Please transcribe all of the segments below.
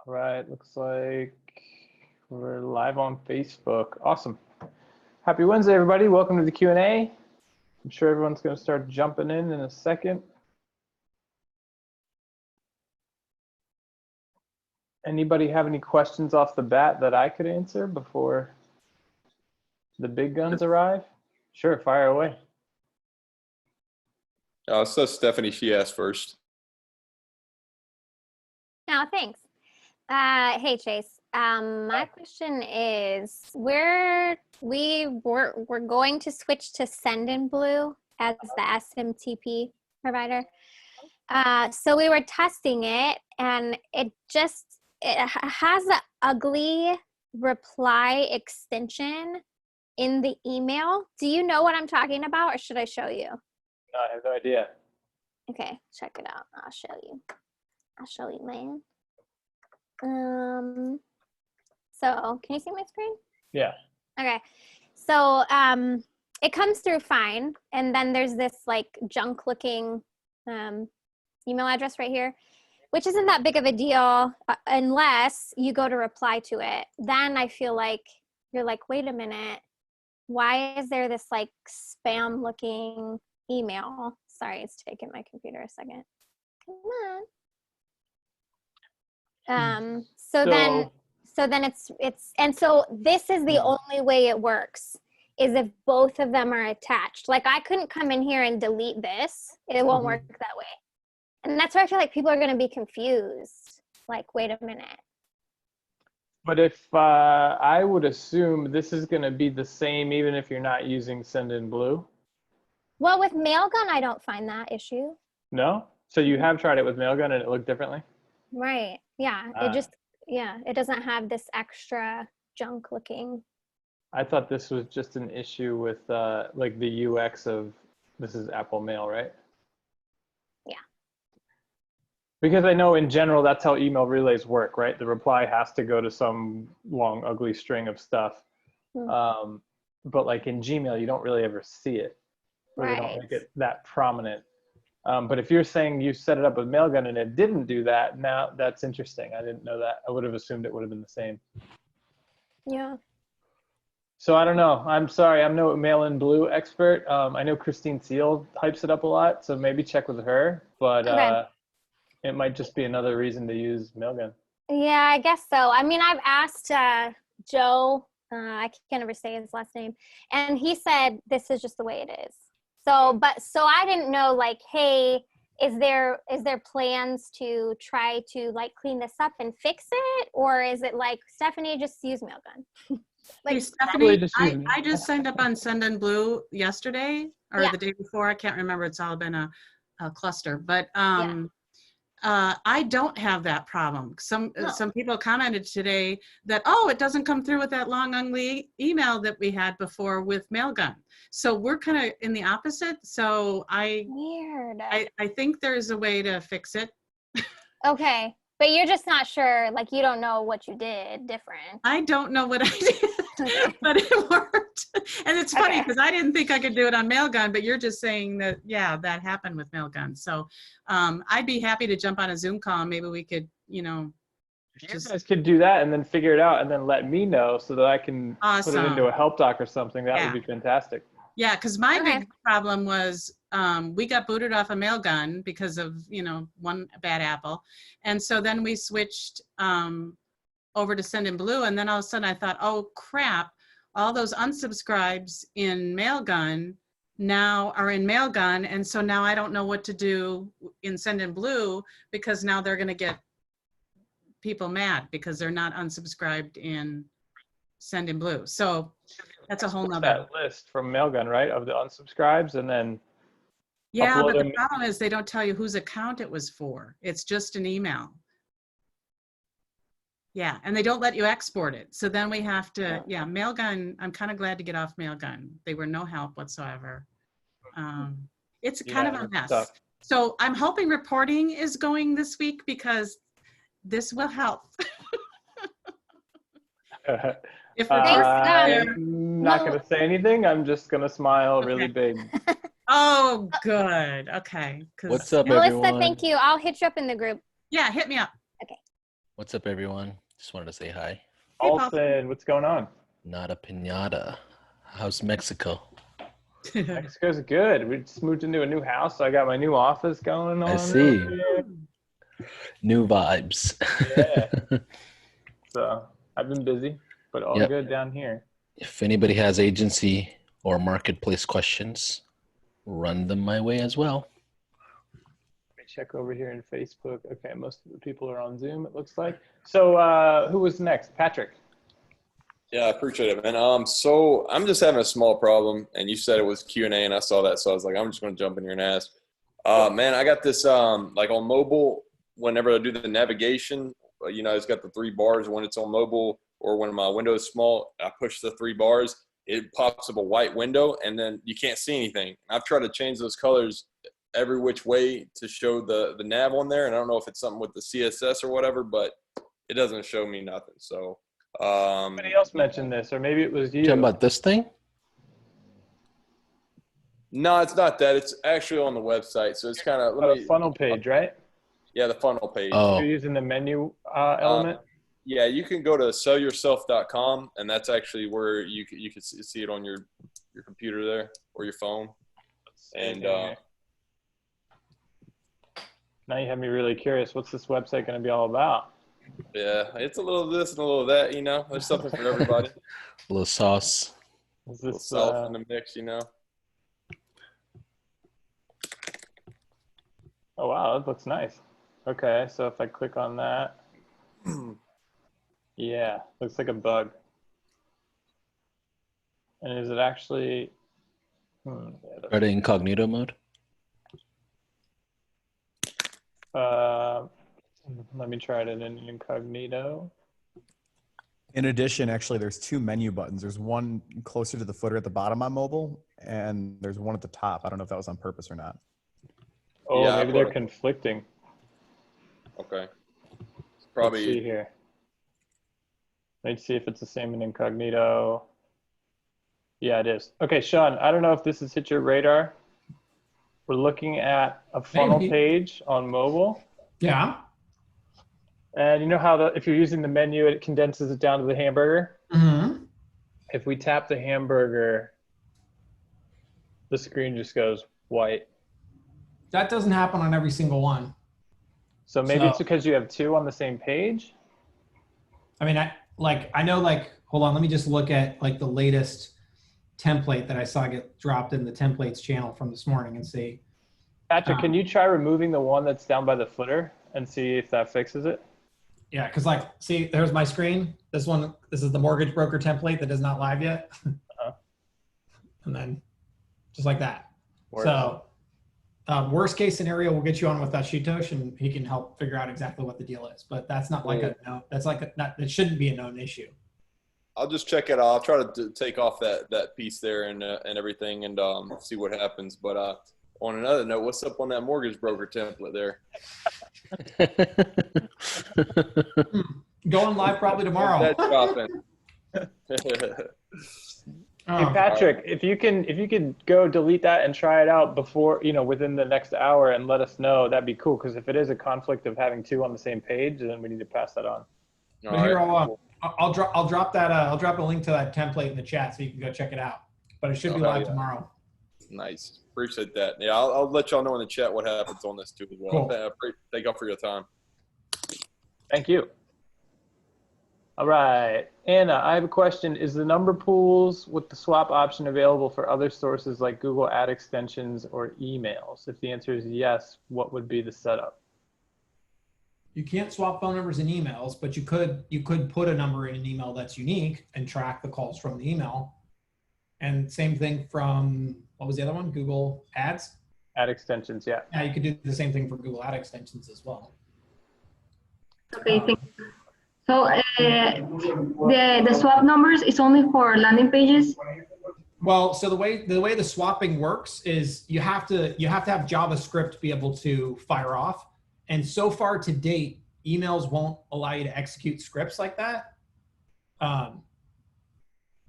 All right, looks like we're live on Facebook. Awesome. Happy Wednesday, everybody. Welcome to the Q&A. I'm sure everyone's going to start jumping in a second. Anybody have any questions off the bat that I could answer before the big guns arrive? Sure, fire away. So Stephanie, she asked first. No, thanks. Hey, Chase. My question is, we're going to switch to Sendinblue as the SMTP provider. So we were testing it, and it has an ugly reply extension in the email. Do you know what I'm talking about, or should I show you? No, I have no idea. Okay, check it out. I'll show you, man. So can you see my screen? Yeah. Okay. So it comes through fine, and then there's this like junk looking email address right here, which isn't that big of a deal unless you go to reply to it. Then I feel like you're like, wait a minute, why is there this like spam looking email? Sorry, it's taking my computer a second. Come on. So then this is the only way it works, is if both of them are attached. Like I couldn't come in here and delete this. It won't work that way. And that's where I feel like people are going to be confused. Like, wait a minute. But if I would assume this is going to be the same even if you're not using Sendinblue. Well, with Mailgun, I don't find that issue. No? So you have tried it with Mailgun and it looked differently? Right. Yeah. It doesn't have this extra junk looking. I thought this was just an issue with like the UX of, this is Apple Mail, right? Yeah. Because I know in general, that's how email relays work, right? The reply has to go to some long, ugly string of stuff. But like in Gmail, you don't really ever see it. Or they don't make it that prominent. But if you're saying you set it up with Mailgun and it didn't do that, now that's interesting. I didn't know that. I would have assumed it would have been the same. Yeah. So I don't know. I'm sorry. I'm no Mail-in-Blue expert. I know Christine Seal hypes it up a lot, so maybe check with her. But it might just be another reason to use Mailgun. Yeah, I guess so. I mean, I've asked Joe. I can't ever say his last name, and he said this is just the way it is. So I didn't know, like, hey, is there plans to try to like clean this up and fix it, or is it like, Stephanie, just use Mailgun? Like, hey, Stephanie, I just signed up on Sendinblue yesterday or the day before. I can't remember. It's all been a cluster, but I don't have that problem. Some people commented today that, oh, it doesn't come through with that long, ugly email that we had before with Mailgun. So we're kind of in the opposite. So I think there's a way to fix it. Okay. But you're just not sure, like you don't know what you did different. I don't know what I did, but it worked. And it's funny because I didn't think I could do it on Mailgun, but you're just saying that, yeah, that happened with Mailgun. So I'd be happy to jump on a Zoom call and maybe we could, you guys could do that and then figure it out and then let me know so that I can put it into a help doc or something. That would be fantastic. Yeah, because my big problem was we got booted off a Mailgun because of, one bad apple. And so then we switched over to Sendinblue. And then all of a sudden I thought, oh, crap, all those unsubscribes in Mailgun now are in Mailgun. And so now I don't know what to do in Sendinblue because now they're going to get people mad because they're not unsubscribed in Sendinblue. So that's a whole nother that list from Mailgun, right, of the unsubscribes, and then but the problem is they don't tell you whose account it was for. It's just an email. Yeah, and they don't let you export it. So then we have to, Mailgun, I'm kind of glad to get off Mailgun. They were no help whatsoever. It's kind of a mess. Tough. So I'm hoping reporting is going this week because this will help. I'm not going to say anything. I'm just going to smile really big. Oh, good. Okay. What's up, Melissa, everyone? thank you. I'll hit you up in the group. Yeah, hit me up. Okay. What's up, everyone? Just wanted to say hi. Hey, Paul. Alton, what's going on? Not a piñata. How's Mexico? Mexico's good. We just moved into a new house, so I got my new office going on. I see. over here. New vibes. Yeah. So I've been busy, but all Yep. good down here. If anybody has agency or marketplace questions, run them my way as well. Let me check over here in Facebook. Okay, most of the people are on Zoom, it looks like. So who was next? Patrick. Yeah, I appreciate it, man. So I'm just having a small problem, and you said it was Q&A, and I saw that, so I was like, I'm just going to jump in here and ask. Man, I got this, like on mobile, whenever I do the navigation, it's got the 3 bars when it's on mobile, or when my window is small, I push the 3 bars, it pops up a white window, and then you can't see anything. I've tried to change those colors every which way to show the nav on there, and I don't know if it's something with the CSS or whatever, but it doesn't show me nothing. So Somebody else mentioned this, or maybe it was you. Talking about this thing? no, it's not that. It's actually on the website. So it's kind of The funnel page, right? Yeah, the funnel page. Oh, You're using the menu element. Yeah, you can go to sellyourself.com, and that's actually where you can see it on your computer there or your phone. And now you have me really curious. What's this website going to be all about? yeah, it's a little of this and a little of that. There's something for everybody. a little sauce. Is A little this salt in the mix, Oh wow, that looks nice. Okay, so if I click on that, yeah, looks like a bug. And is it actually? Yeah, Are they incognito mode? let me try it in incognito. In addition, actually, there's 2 menu buttons. There's one closer to the footer at the bottom on mobile, and there's one at the top. I don't know if that was on purpose or not. Oh, Yeah, maybe they're conflicting. Okay. It's Let's see probably here. Let's see if it's the same in incognito. Yeah, it is. Okay, Sean, I don't know if this has hit your radar. We're looking at a funnel Maybe. page on mobile. Yeah. And you know how if you're using the menu, it condenses it down to the hamburger? Mm-hmm. If we tap the hamburger, the screen just goes white. That doesn't happen on every single one. So maybe it's So- because you have 2 on the same page? I mean, I know, hold on, let me just look at the latest template that I saw get dropped in the templates channel from this morning and see. Patrick, can you try removing the one that's down by the footer and see if that fixes it? Yeah, because see, there's my screen. This is the mortgage broker template that is not live yet. And then just like that. Works. So worst case scenario, we'll get you on with Ashitosh and he can help figure out exactly what the deal is. But that's not it shouldn't be a known issue. I'll just check it out. I'll try to take off that piece there and everything and see what happens. But on another note, what's up on that mortgage broker template there? Going live probably tomorrow. That's dropping. Hey Patrick, if you can go delete that and try it out before, within the next hour and let us know, that'd be cool. Because if it is a conflict of having 2 on the same page, then we need to pass that on. But here, I'll drop a link to that template in the chat so you can go check it out. But it should be live tomorrow. Nice. Appreciate that. Yeah, I'll let y'all know in the chat what happens on this too as well. Cool. Thank y'all for your time. Thank you. All right. Anna, I have a question. Is the number pools with the swap option available for other sources like Google Ad extensions or emails? If the answer is yes, what would be the setup? You can't swap phone numbers and emails, but you could put a number in an email that's unique and track the calls from the email. And same thing from, what was the other one? Google Ads? Ad extensions, yeah. Yeah, you could do the same thing for Google Ad extensions as well. Okay, thank you. So the swap numbers is only for landing pages? Well, so the way the swapping works is you have to have JavaScript be able to fire off. And so far to date, emails won't allow you to execute scripts like that.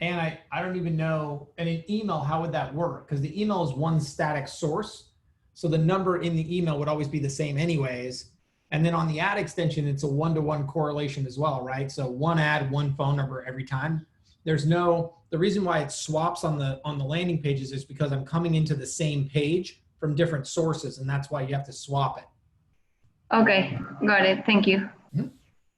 And I don't even know, in an email, how would that work? Because the email is one static source. So the number in the email would always be the same anyways. And then on the ad extension, it's a one-to-one correlation as well, right? So one ad, one phone number every time. The reason why it swaps on the landing pages is because I'm coming into the same page from different sources, and that's why you have to swap it. Okay, got it. Thank you.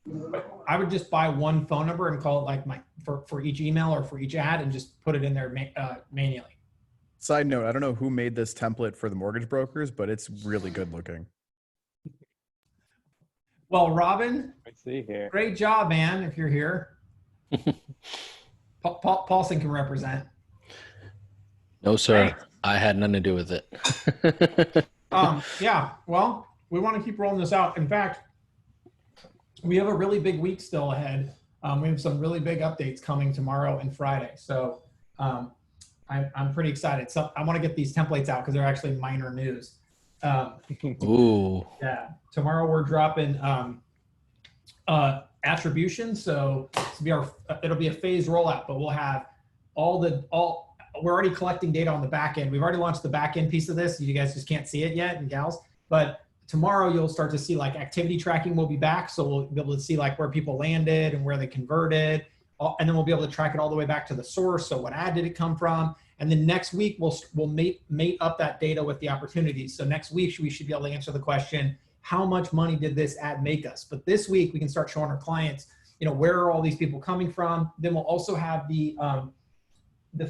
But I would just buy one phone number and call it like for each email or for each ad and just put it in there manually. Side note, I don't know who made this template for the mortgage brokers, but it's really good looking. Well, Robin, Let's see here. great job, man, if you're here. Paulson can represent. No, sir. Right. I had nothing to do with it. Yeah, well, we want to keep rolling this out. In fact, we have a really big week still ahead. We have some really big updates coming tomorrow and Friday. So I'm pretty excited. So I want to get these templates out because they're actually minor news. Ooh. Yeah, tomorrow we're dropping attribution. So it'll be a phased rollout, but we'll have we're already collecting data on the back end. We've already launched the back end piece of this. You guys just can't see it yet, and gals, but tomorrow you'll start to see like activity tracking will be back. So we'll be able to see like where people landed and where they converted. And then we'll be able to track it all the way back to the source. So what ad did it come from? And then next week we'll mate up that data with the opportunities. So next week we should be able to answer the question, how much money did this ad make us? But this week we can start showing our clients, where are all these people coming from? Then we'll also have the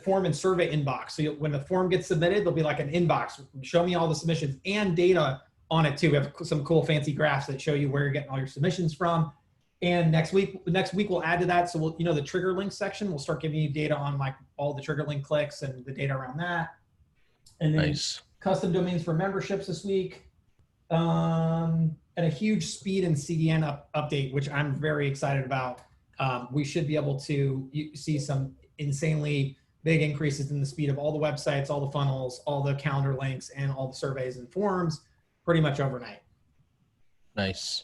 form and survey inbox. So when the form gets submitted, there'll be like an inbox. Show me all the submissions and data on it too. We have some cool fancy graphs that show you where you're getting all your submissions from. And next week we'll add to that. So we'll, the trigger link section, we'll start giving you data on like all the trigger link clicks and the data around that. And then Nice. Custom domains for memberships this week. And a huge speed and CDN update, which I'm very excited about. We should be able to see some insanely big increases in the speed of all the websites, all the funnels, all the calendar links, and all the surveys and forms pretty much overnight. Nice.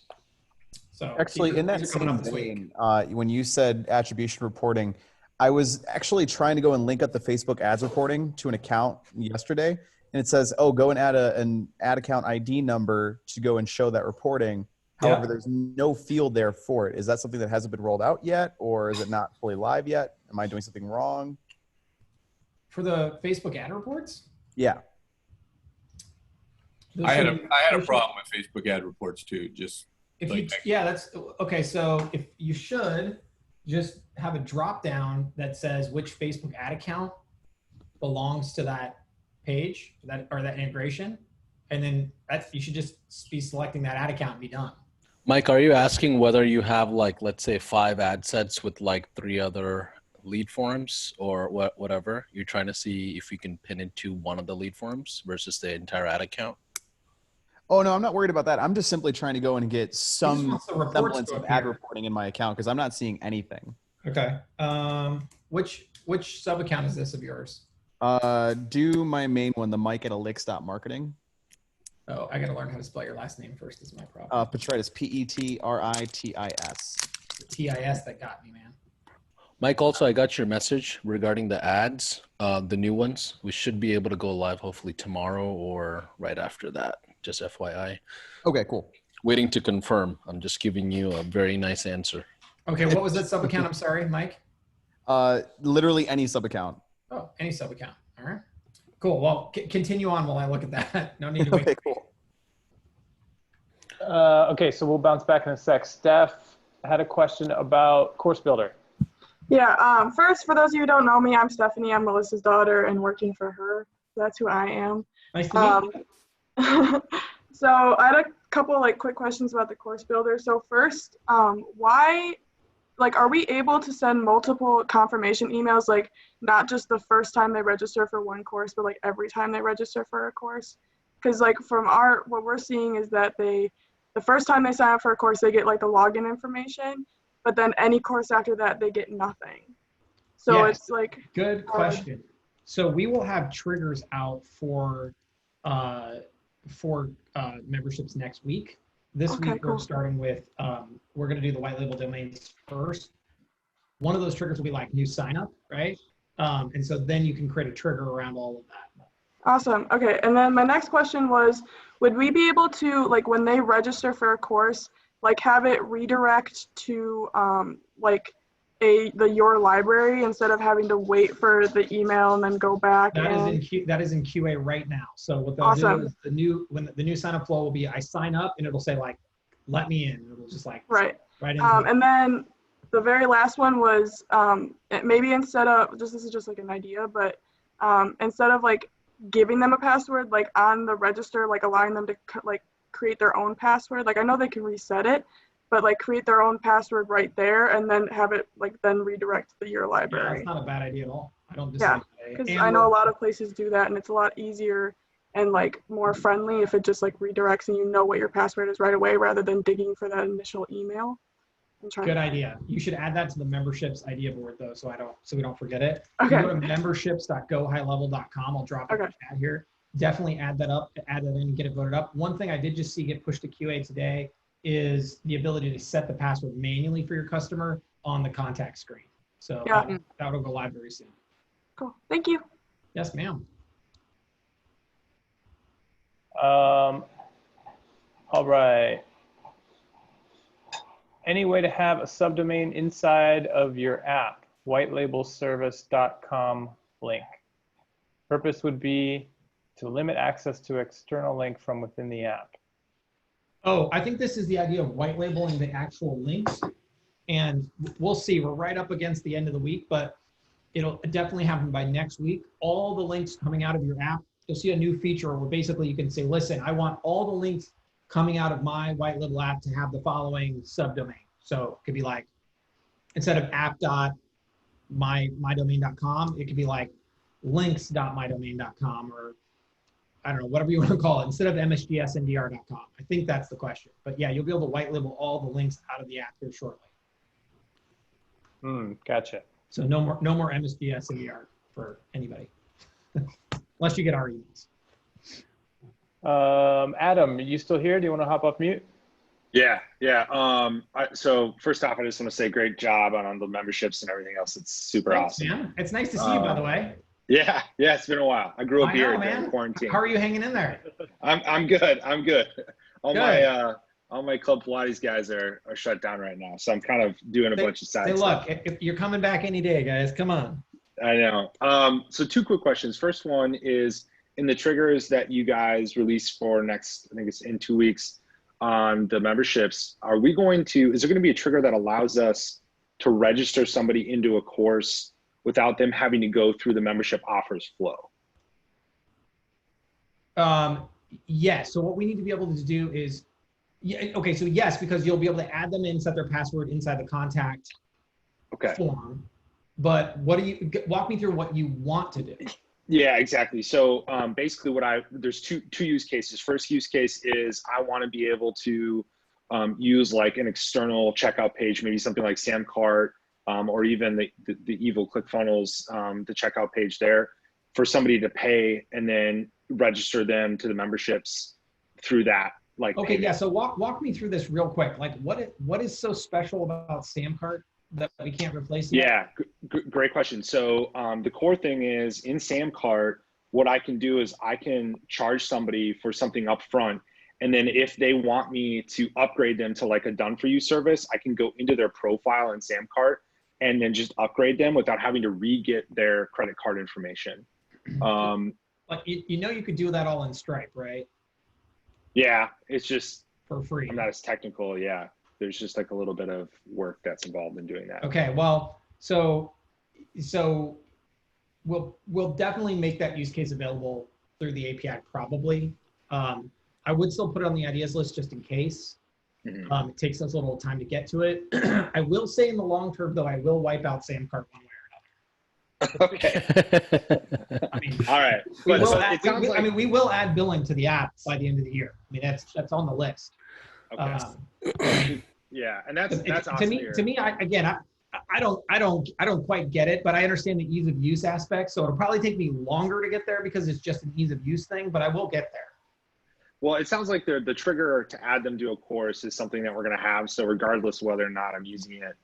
So Actually, in that same vein, when you said attribution reporting, I was actually trying to go and link up the Facebook ads reporting to an account yesterday, and it says, "Oh, go and add an ad account ID number to go and show that reporting." However, there's no field there for it. Is that something that hasn't been rolled out yet, or is it not fully live yet? Am I doing something wrong? For the Facebook ad reports? Yeah. I had a problem with Facebook ad reports too. Just that's okay. So if you should just have a drop down that says which Facebook ad account belongs to that page or that integration, and then you should just be selecting that ad account and be done. Mike, are you asking whether you have like, let's say 5 ad sets with like 3 other lead forms or whatever? You're trying to see if you can pin into one of the lead forms versus the entire ad account? Oh, no, I'm not worried about that. I'm just simply trying to go and get some semblance of ad reporting in my account because I'm not seeing anything. Okay. Which sub account is this of yours? Do my main one, the Mike at elix.marketing. Oh, I got to learn how to spell your last name first. Is my problem. Petritis, Petritis. The TIS that got me, man. Mike, also, I got your message regarding the ads, the new ones. We should be able to go live hopefully tomorrow or right after that. Just FYI. Okay, cool. Waiting to confirm. I'm just giving you a very nice answer. Okay, what was that sub account? I'm sorry, Mike. Literally any sub account. Oh, any sub account. All right. Cool. Well, continue on while I look at that. No need to wait. Okay, cool. Okay, so we'll bounce back in a sec. Steph had a question about Course Builder. Yeah, first, for those of you who don't know me, I'm Stephanie. I'm Melissa's daughter and working for her. That's who I am. Nice to meet you. So I had a couple quick questions about the Course Builder. So first, why, are we able to send multiple confirmation emails, not just the first time they register for one course, but every time they register for a course? Because from what we're seeing is that the first time they sign up for a course, they get the login information, but then any course after that, they get nothing. So Yes. it's Good question. So we will have triggers out for memberships next week. This Okay, week cool. we're starting with, we're going to do the white label domains first. One of those triggers will be new sign up, right? And so then you can create a trigger around all of that. Awesome. Okay. And then my next question was, would we be able to, like, when they register for a course, like, have it redirect to like the your library instead of having to wait for the email and then go back? That is in QA right now. So what they'll do is the new sign up flow will be I sign up and it'll say like, let me in. It'll just like right in. And then the very last one was maybe instead of this is just like an idea, but instead of like giving them a password, like on the register, like allowing them to like create their own password. Like I know they can reset it, but like create their own password right there and then have it like then redirect to your library. Yeah, that's not a bad idea at all. I don't dislike that. Because I know a lot of places do that and it's a lot easier and like more friendly if it just like redirects and you know what your password is right away rather than digging for that initial email. Good idea. You should add that to the memberships idea board though, so we don't forget it. Okay. You go to memberships.gohighlevel.com. I'll drop it in the chat here. Definitely add that in and get it voted up. One thing I did just see get pushed to QA today is the ability to set the password manually for your customer on the contact screen. So that'll go live very soon. Cool. Thank you. Yes, ma'am. All right. Any way to have a subdomain inside of your app? Whitelabelservice.com link. Purpose would be to limit access to external link from within the app. Oh, I think this is the idea of white labeling the actual links. And we'll see, we're right up against the end of the week, but it'll definitely happen by next week. All the links coming out of your app, you'll see a new feature where basically you can say, listen, I want all the links coming out of my white label app to have the following subdomain. So it could be like, instead of app.mydomain.com, it could be like links.mydomain.com or I don't know, whatever you want to call it, instead of msgsndr.com. I think that's the question. But yeah, you'll be able to white label all the links out of the app here shortly. Gotcha. So no more msgsndr for anybody, unless you get our emails. Adam, are you still here? Do you want to hop off mute? Yeah. So first off, I just want to say great job on the memberships and everything else. It's super awesome. Man. It's nice to see you, by the way. Yeah, it's been a while. I grew up here during quarantine. How are you hanging in there? I'm good. All my Club Pilates guys are shut down right now, so I'm kind of doing a bunch of side stuff. Look, if you're coming back any day, guys, come on. I know. So two quick questions. First one is, in the triggers that you guys release for next, I think it's in 2 weeks, on the memberships, is there going to be a trigger that allows us to register somebody into a course without them having to go through the membership offers flow? Yes. So what we need to be able to do is, okay, so yes, because you'll be able to add them in, set their password inside the contact form. But walk me through what you want to do. Yeah, exactly. So basically there's two use cases. First use case is I want to be able to use like an external checkout page, maybe something like Samcart, or even the evil ClickFunnels, the checkout page there, for somebody to pay and then register them to the memberships through that. Like okay, yeah. So walk me through this real quick. Like what is so special about Samcart that we can't replace yet? Yeah, great question. So the core thing is in Samcart, what I can do is I can charge somebody for something up front. And then if they want me to upgrade them to like a done for you service, I can go into their profile in Samcart and then just upgrade them without having to re-get their credit card information. Like you could do that all in Stripe, right? Yeah, it's just for free. I'm not as technical. Yeah, there's just like a little bit of work that's involved in doing that. Okay, well, so we'll definitely make that use case available through the API probably. I would still put it on the ideas list just in case. Mm-hmm. It takes us a little time to get to it. I will say in the long term, though, I will wipe out Samcart one way or another. Okay. I mean, all right. We will add billing to the app by the end of the year. I mean, that's on the list. Okay. Yeah, and that's awesome. To me, I don't quite get it, but I understand the ease of use aspect. So it'll probably take me longer to get there because it's just an ease of use thing, but I will get there. Well, it sounds like the trigger to add them to a course is something that we're going to have. So regardless of whether or not I'm using it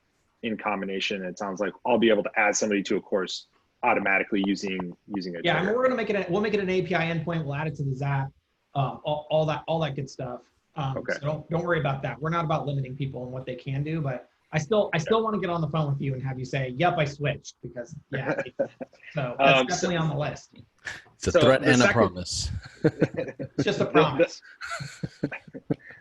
in combination, it sounds like I'll be able to add somebody to a course automatically using a yeah, trigger. and we'll make it an API endpoint. We'll add it to the Zap. all that good stuff. Okay. So don't worry about that. We're not about limiting people and what they can do, but I still want to get on the phone with you and have you say, "Yep, I switched," because yeah. So that's definitely on the list. It's a threat and a promise. It's just a promise.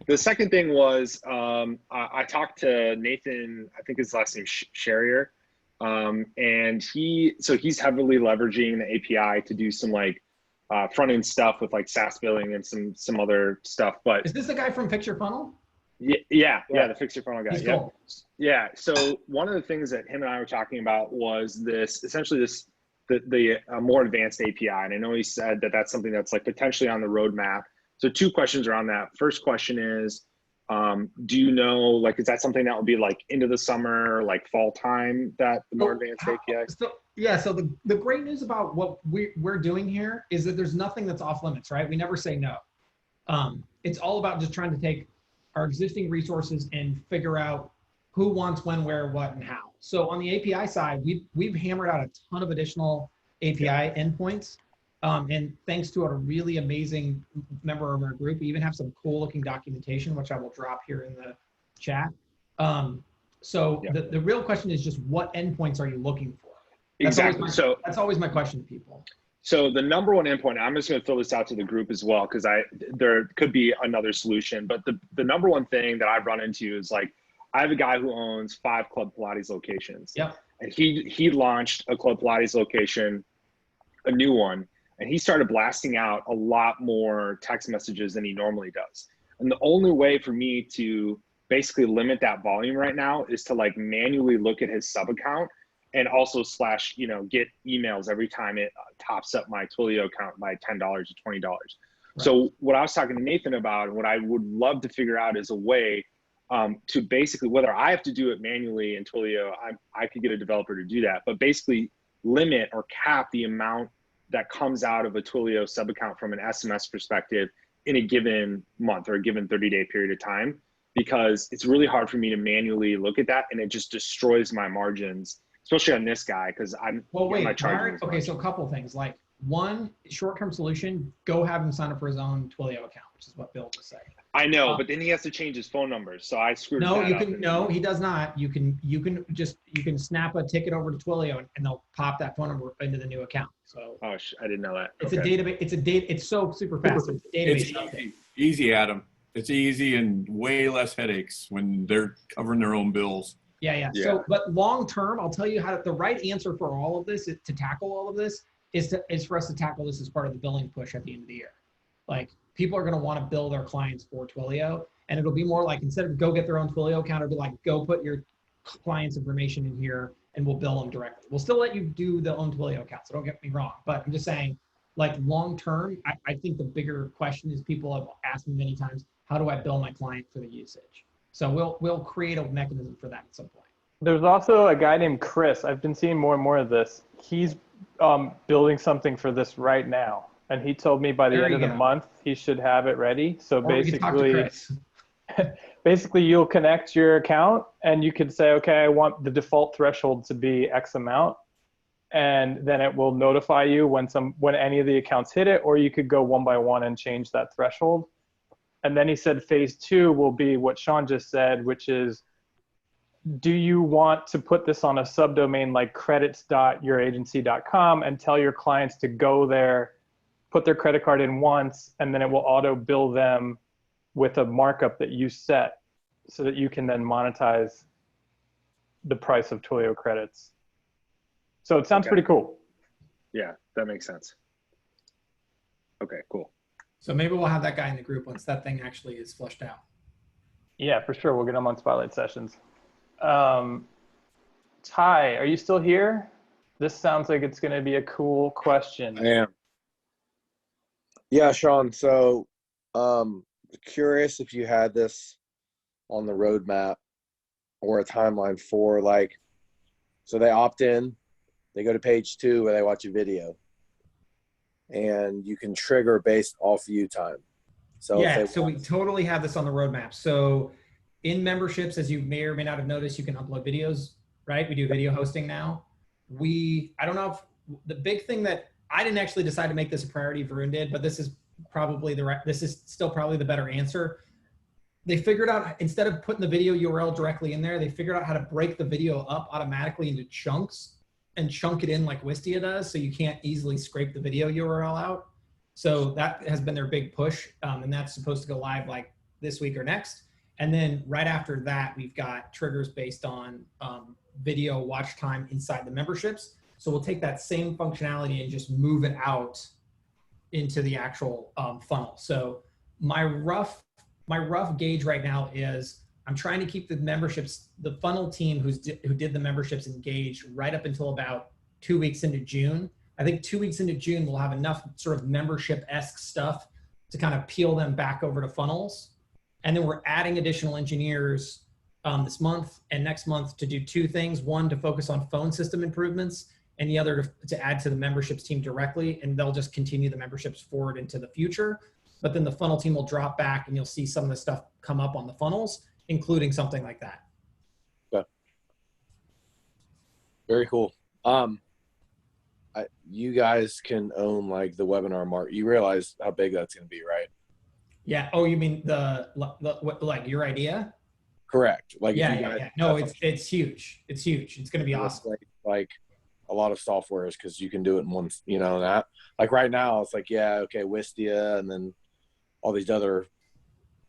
The second thing was I talked to Nathan, I think his last name Sherrier, and he's heavily leveraging the API to do some like front end stuff with like SaaS billing and some other stuff. But is this the guy from Fix Your Funnel? Yeah, the Fix Your Funnel guy. He's cool. Yeah. So one of the things that him and I were talking about was the more advanced API, and I know he said that that's something that's like potentially on the roadmap. So 2 questions around that. First question is, do you know, like, is that something that will be like into the summer, like fall time, that the more advanced API? So the great news about what we're doing here is that there's nothing that's off limits, right? We never say no. It's all about just trying to take our existing resources and figure out who wants when, where, what, and how. So on the API side, we've hammered out a ton of additional API endpoints. And thanks to a really amazing member of our group, we even have some cool looking documentation, which I will drop here in the chat. The real question is just what endpoints are you looking for? That's always my question to people. So the number one endpoint, I'm just going to throw this out to the group as well, because there could be another solution, but the number one thing that I've run into is like, I have a guy who owns 5 Club Pilates locations. Yep. And he launched a Club Pilates location, a new one, and he started blasting out a lot more text messages than he normally does. And the only way for me to basically limit that volume right now is to like manually look at his sub account and also get emails every time it tops up my Twilio account by $10 or $20. Right. So what I was talking to Nathan about, and what I would love to figure out is a way to basically, whether I have to do it manually in Twilio, I could get a developer to do that, but basically limit or cap the amount that comes out of a Twilio sub account from an SMS perspective in a given month or a given 30-day period of time, because it's really hard for me to manually look at that, and it just destroys my margins, especially on this guy, because I'm charging. Okay, so a couple of things. Like, one, short-term solution, go have him sign up for his own Twilio account, which is what Bill was saying. I know, but then he has to change his phone numbers, so I screwed that up. No, he does not. You can snap a ticket over to Twilio and they'll pop that phone number into the new account. So I didn't know that. It's a database. It's so super fast. It's a database. It's easy, Adam. It's easy and way less headaches when they're covering their own bills. Yeah. So, but long term, I'll tell you the right answer for all of this is to tackle all of this is for us to tackle this as part of the billing push at the end of the year. Like, people are going to want to bill their clients for Twilio, and it'll be more like, instead of go get their own Twilio account, it'll be like, go put your client's information in here and we'll bill them directly. We'll still let you do the own Twilio account, so don't get me wrong, but I'm just saying, like, long term, I think the bigger question is, people have asked me many times, how do I bill my client for the usage? So we'll create a mechanism for that at some point. There's also a guy named Chris. I've been seeing more and more of this. He's building something for this right now. And he told me by the end of the month, he should have it ready. So basically you'll connect your account and you can say, okay, I want the default threshold to be X amount. And then it will notify you when any of the accounts hit it, or you could go one by one and change that threshold. And then he said phase 2 will be what Sean just said, which is, do you want to put this on a subdomain like credits.youragency.com and tell your clients to go there, put their credit card in once, and then it will auto bill them with a markup that you set so that you can then monetize the price of Twilio credits. So it sounds pretty cool. Yeah, that makes sense. Okay, cool. So maybe we'll have that guy in the group once that thing actually is flushed out. Yeah, for sure. We'll get him on Spotlight Sessions. Ty, are you still here? This sounds like it's going to be a cool question. I am. Yeah, Sean. So curious if you had this on the roadmap or a timeline for, like, so they opt in, they go to page 2 where they watch a video, and you can trigger based off view time. So yeah, so we totally have this on the roadmap. So in memberships, as you may or may not have noticed, you can upload videos, right? We do video hosting now. I don't know if the big thing that I didn't actually decide to make this a priority, Varun did, but this is probably this is still probably the better answer. They figured out, instead of putting the video URL directly in there, they figured out how to break the video up automatically into chunks and chunk it in like Wistia does, so you can't easily scrape the video URL out. So that has been their big push, and that's supposed to go live like this week or next. And then right after that, we've got triggers based on video watch time inside the memberships. So we'll take that same functionality and just move it out into the actual funnel. So my rough gauge right now is I'm trying to keep the memberships, the funnel team who did the memberships engaged right up until about 2 weeks into June. I think 2 weeks into June, we'll have enough sort of membership-esque stuff to kind of peel them back over to funnels. And then we're adding additional engineers this month and next month to do two things. One, to focus on phone system improvements, and the other to add to the memberships team directly. And they'll just continue the memberships forward into the future. But then the funnel team will drop back and you'll see some of the stuff come up on the funnels, including something like that. Yeah. Very cool. You guys can own like the webinar market. You realize how big that's going to be, right? Yeah. Oh, you mean like your idea? Correct. Like Yeah. No, it's huge. It's huge. It's going to be awesome. Like a lot of softwares, because you can do it in one, that like right now it's like, yeah, okay, Wistia, and then all these other,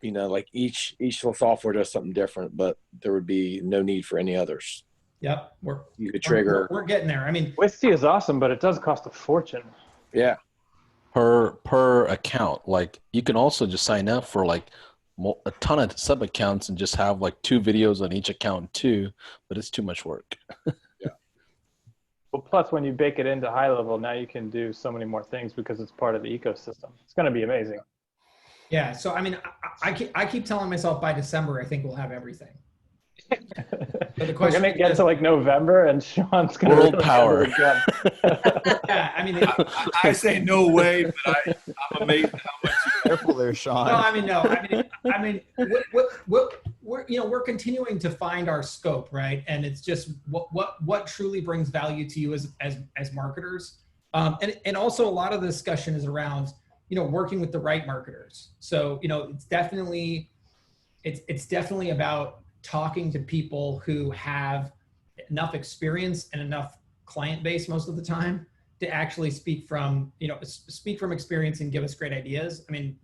like each software does something different, but there would be no need for any others. Yep. You could trigger. We're getting there. I mean, Wistia is awesome, but it does cost a fortune. Yeah. Per account. Like you can also just sign up for like a ton of sub accounts and just have like 2 videos on each account too, but it's too much work. Yeah. Well, plus when you bake it into HighLevel, now you can do so many more things because it's part of the ecosystem. It's going to be amazing. Yeah. So, I mean, I keep telling myself by December, I think we'll have everything. So the question We're going to get to like November and Sean's going to really power. Yeah. I mean, I say no way, but I'm amazed how much Careful there, Sean. No, I mean, no. I mean, we're continuing to find our scope, right? And it's just what truly brings value to you as marketers. And also a lot of the discussion is around, working with the right marketers. So, it's definitely about talking to people who have enough experience and enough client base most of the time to actually speak from experience and give us great ideas. I mean,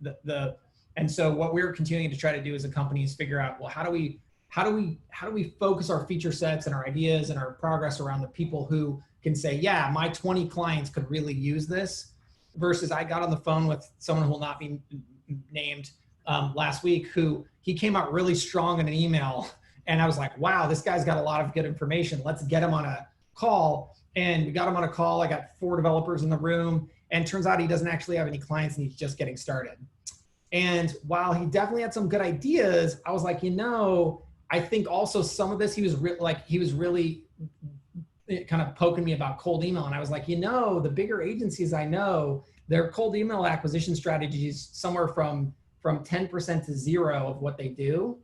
and so what we're continuing to try to do as a company is figure out, well, how do we focus our feature sets and our ideas and our progress around the people who can say, yeah, my 20 clients could really use this, versus I got on the phone with someone who will not be named last week, who he came out really strong in an email. And I was like, wow, this guy's got a lot of good information. Let's get him on a call. And we got him on a call. I got 4 developers in the room, and turns out he doesn't actually have any clients and he's just getting started. And while he definitely had some good ideas, I was like, I think also some of this, he was really kind of poking me about cold email. And I was like, the bigger agencies I know, their cold email acquisition strategies somewhere from 10% to 0 of what they do.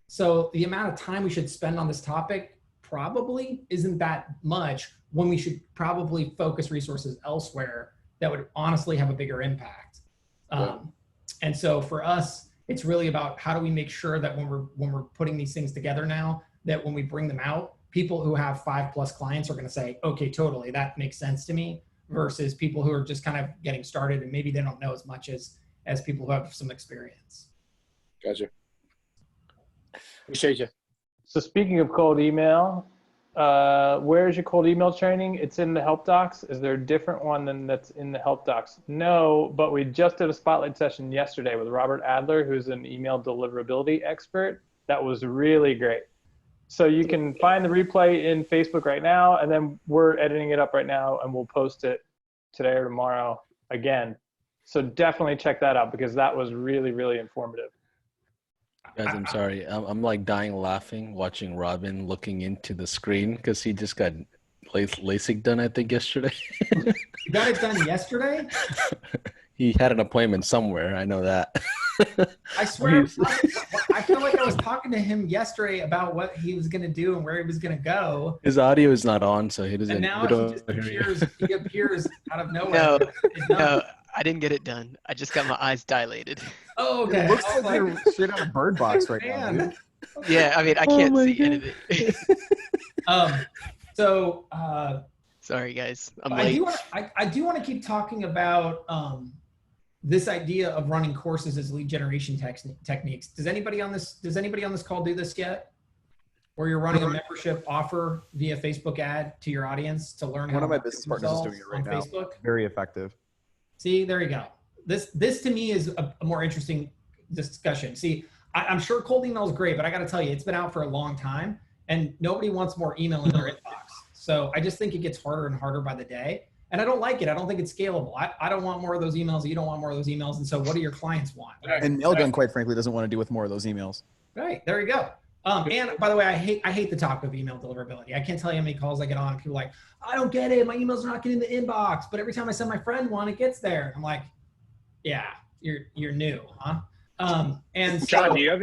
So the amount of time we should spend on this topic probably isn't that much, when we should probably focus resources elsewhere that would honestly have a bigger impact. And so for us, it's really about how do we make sure that when we're putting these things together now, that when we bring them out, people who have 5+ clients are going to say, okay, totally, that makes sense to me, versus people who are just kind of getting started and maybe they don't know as much as people who have some experience. Gotcha. Appreciate you. So speaking of cold email, where's your cold email training? It's in the help docs. Is there a different one than that's in the help docs? No, but we just did a spotlight session yesterday with Robert Adler, who's an email deliverability expert. That was really great. So you can find the replay in Facebook right now, and then we're editing it up right now, and we'll post it today or tomorrow again. So definitely check that out, because that was really, really informative. Guys, I'm sorry. I'm like dying laughing watching Robin looking into the screen, because he just got LASIK done, I think, yesterday. You got it done yesterday? He had an appointment somewhere. I know that. I swear, I feel like I was talking to him yesterday about what he was going to do and where he was going to go. His audio is not on, so he doesn't. And now he appears out of nowhere. No, I didn't get it done. I just got my eyes dilated. Oh, okay. It looks I was like you're straight out of Bird Box right now, Man. dude. Yeah, I mean, I Oh can't my see God. anything. So Sorry, guys. I'm I late. do want to keep talking about this idea of running courses as lead generation techniques. Does anybody on this call do this yet? Where you're running a membership offer via Facebook ad to your audience to learn how One to of my market business partners is doing themselves it right on now. Facebook? Very effective. See, there you go. This to me is a more interesting discussion. See, I'm sure cold email is great, but I got to tell you, it's been out for a long time, and nobody wants more email in their inbox. So I just think it gets harder and harder by the day, and I don't like it. I don't think it's scalable. I don't want more of those emails. You don't want more of those emails, and so what do your clients want? Right? And Mailgun, quite frankly, doesn't want to do with more of those emails. Right, there you go. And by the way, I hate the topic of email deliverability. I can't tell you how many calls I get on. People are like, I don't get it. My emails are not getting in the inbox, but every time I send my friend one, it gets there. I'm like, yeah, you're new, huh? And Sean, so, do you have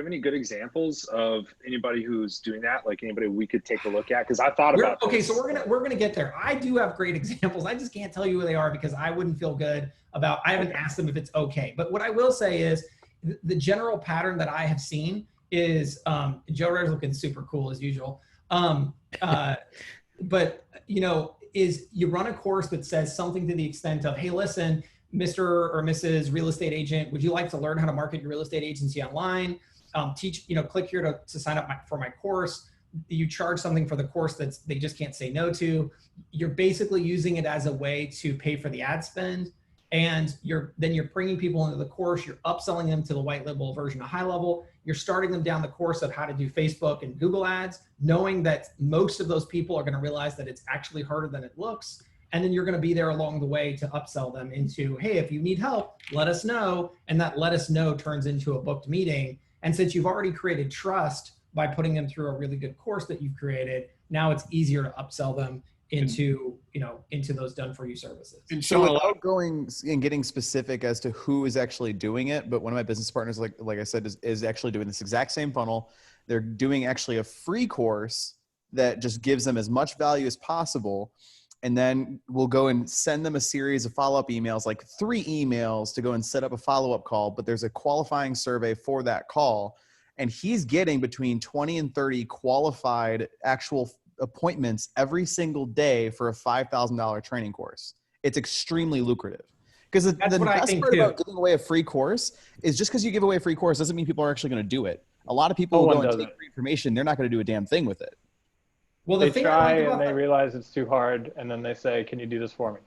any good examples of anybody who's doing that? Like anybody we could take a look at? Because I thought about this. okay, so we're gonna get there. I do have great examples. I just can't tell you who they are because I wouldn't feel good about. I haven't asked them if it's okay. But what I will say is the general pattern that I have seen is Joe Rare's looking super cool as usual. But is you run a course that says something to the extent of, hey, listen, Mr. or Mrs. Real Estate Agent, would you like to learn how to market your real estate agency online? Click here to sign up for my course. You charge something for the course that they just can't say no to. You're basically using it as a way to pay for the ad spend. And you're bringing people into the course, you're upselling them to the white label version of HighLevel. You're starting them down the course of how to do Facebook and Google ads, knowing that most of those people are going to realize that it's actually harder than it looks. And then you're going to be there along the way to upsell them into, hey, if you need help, let us know. And that let us know turns into a booked meeting. And since you've already created trust by putting them through a really good course that you've created, now it's easier to upsell them into those done for you services. And So without going and getting specific as to who is actually doing it, but one of my business partners, like I said, is actually doing this exact same funnel. They're doing actually a free course that just gives them as much value as possible. And then we'll go and send them a series of follow-up emails, like 3 emails to go and set up a follow-up call, but there's a qualifying survey for that call. And he's getting between 20 and 30 qualified actual appointments every single day for a $5,000 training course. It's extremely lucrative. Because the best part about giving away a free course is just because you give away a free course doesn't mean people are actually going to do it. A lot of people will go and take free information. They're not going to do a damn thing with it. Well, they try and they realize it's too hard, and then they say, "Can you do this for me?"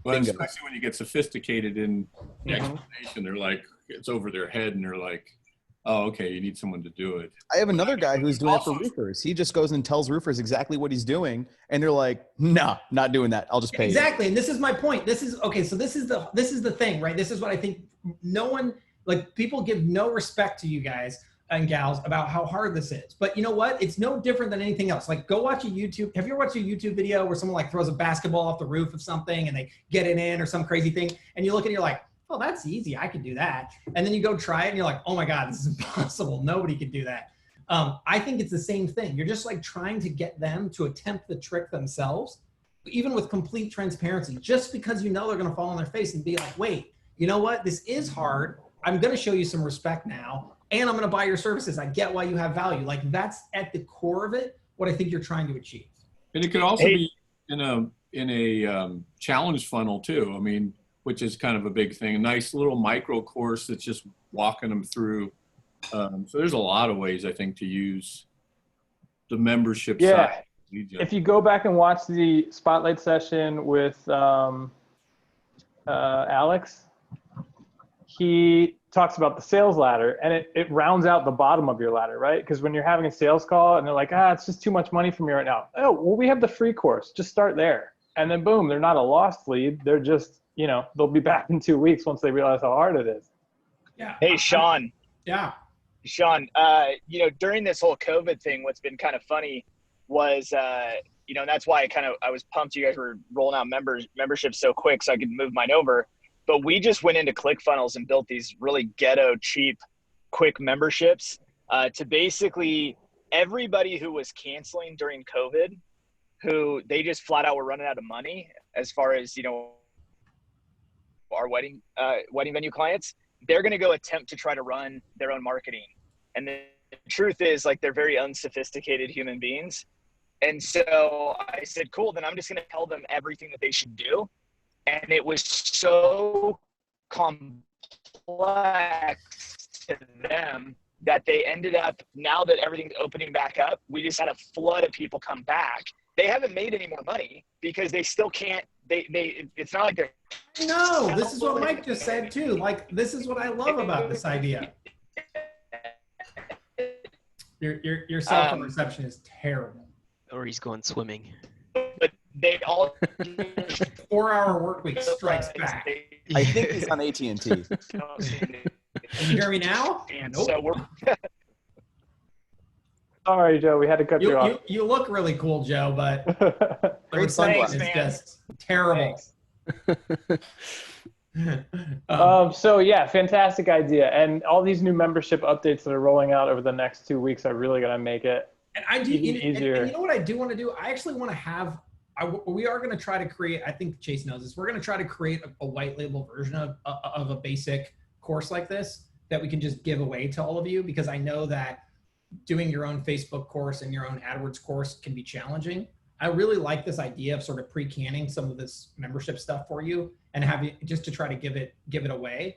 Well, especially when you get sophisticated in the explanation, they're like, it's over their head, and they're like, "Oh, okay, you need someone to do it." I have another guy who's doing it for roofers. He just goes and tells roofers exactly what he's doing, and they're like, "Nah, not doing that. I'll just pay you." Exactly, and this is my point. This is okay. So this is the thing, right? This is what I think. No one, like, people give no respect to you guys and gals about how hard this is. But you know what? It's no different than anything else. Like, go watch a YouTube. Have you ever watched a YouTube video where someone like throws a basketball off the roof of something and they get it in or some crazy thing, and you look and you're like, oh, that's easy. I can do that. And then you go try it and you're like, oh my God, this is impossible. Nobody can do that. I think it's the same thing. You're just like trying to get them to attempt the trick themselves, even with complete transparency, just because you know they're going to fall on their face and be like, wait, you know what? This is hard. I'm going to show you some respect now, and I'm going to buy your services. I get why you have value. Like, that's at the core of it, what I think you're trying to achieve. And it could also be in a challenge funnel too. I mean, which is kind of a big thing. A nice little micro course that's just walking them through. So there's a lot of ways, I think, to use the membership side. If you go back and watch the spotlight session with Alex, he talks about the sales ladder, and it rounds out the bottom of your ladder, right? Because when you're having a sales call and they're like, it's just too much money for me right now. Oh, well, we have the free course. Just start there. And then boom, they're not a lost lead. They're just, they'll be back in 2 weeks once they realize how hard it is. Yeah. Hey, Sean. Yeah. Sean, during this whole COVID thing, what's been kind of funny was, and that's why I was pumped you guys were rolling out memberships so quick so I could move mine over. But we just went into ClickFunnels and built these really ghetto, cheap, quick memberships to basically everybody who was canceling during COVID, who they just flat out were running out of money as far as, our wedding venue clients, they're going to go attempt to try to run their own marketing. And the truth is, like, they're very unsophisticated human beings. And so I said, cool, then I'm just going to tell them everything that they should do. And it was so complex to them that they ended up, now that everything's opening back up, we just had a flood of people come back. They haven't made any more money because they still can't, it's not like they're. No, this is what Mike just said too. Like, this is what I love about this idea. Your cell phone reception is terrible. Or he's going swimming. But they all 4-hour work week strikes back. I think he's on AT&T. Can you hear me now? And Nope. so we're Sorry, Joe, we had to cut you off. You look really cool, Joe, but the Great reception sunglasses. is just terrible. So yeah, fantastic idea. And all these new membership updates that are rolling out over the next 2 weeks are really going to make it And I do, easier. and you know what I do want to do? I actually want to have, we are going to try to create, I think Chase knows this, we're going to try to create a white label version of a basic course like this that we can just give away to all of you, because I know that doing your own Facebook course and your own AdWords course can be challenging. I really like this idea of sort of pre-canning some of this membership stuff for you and have you just to try to give it away,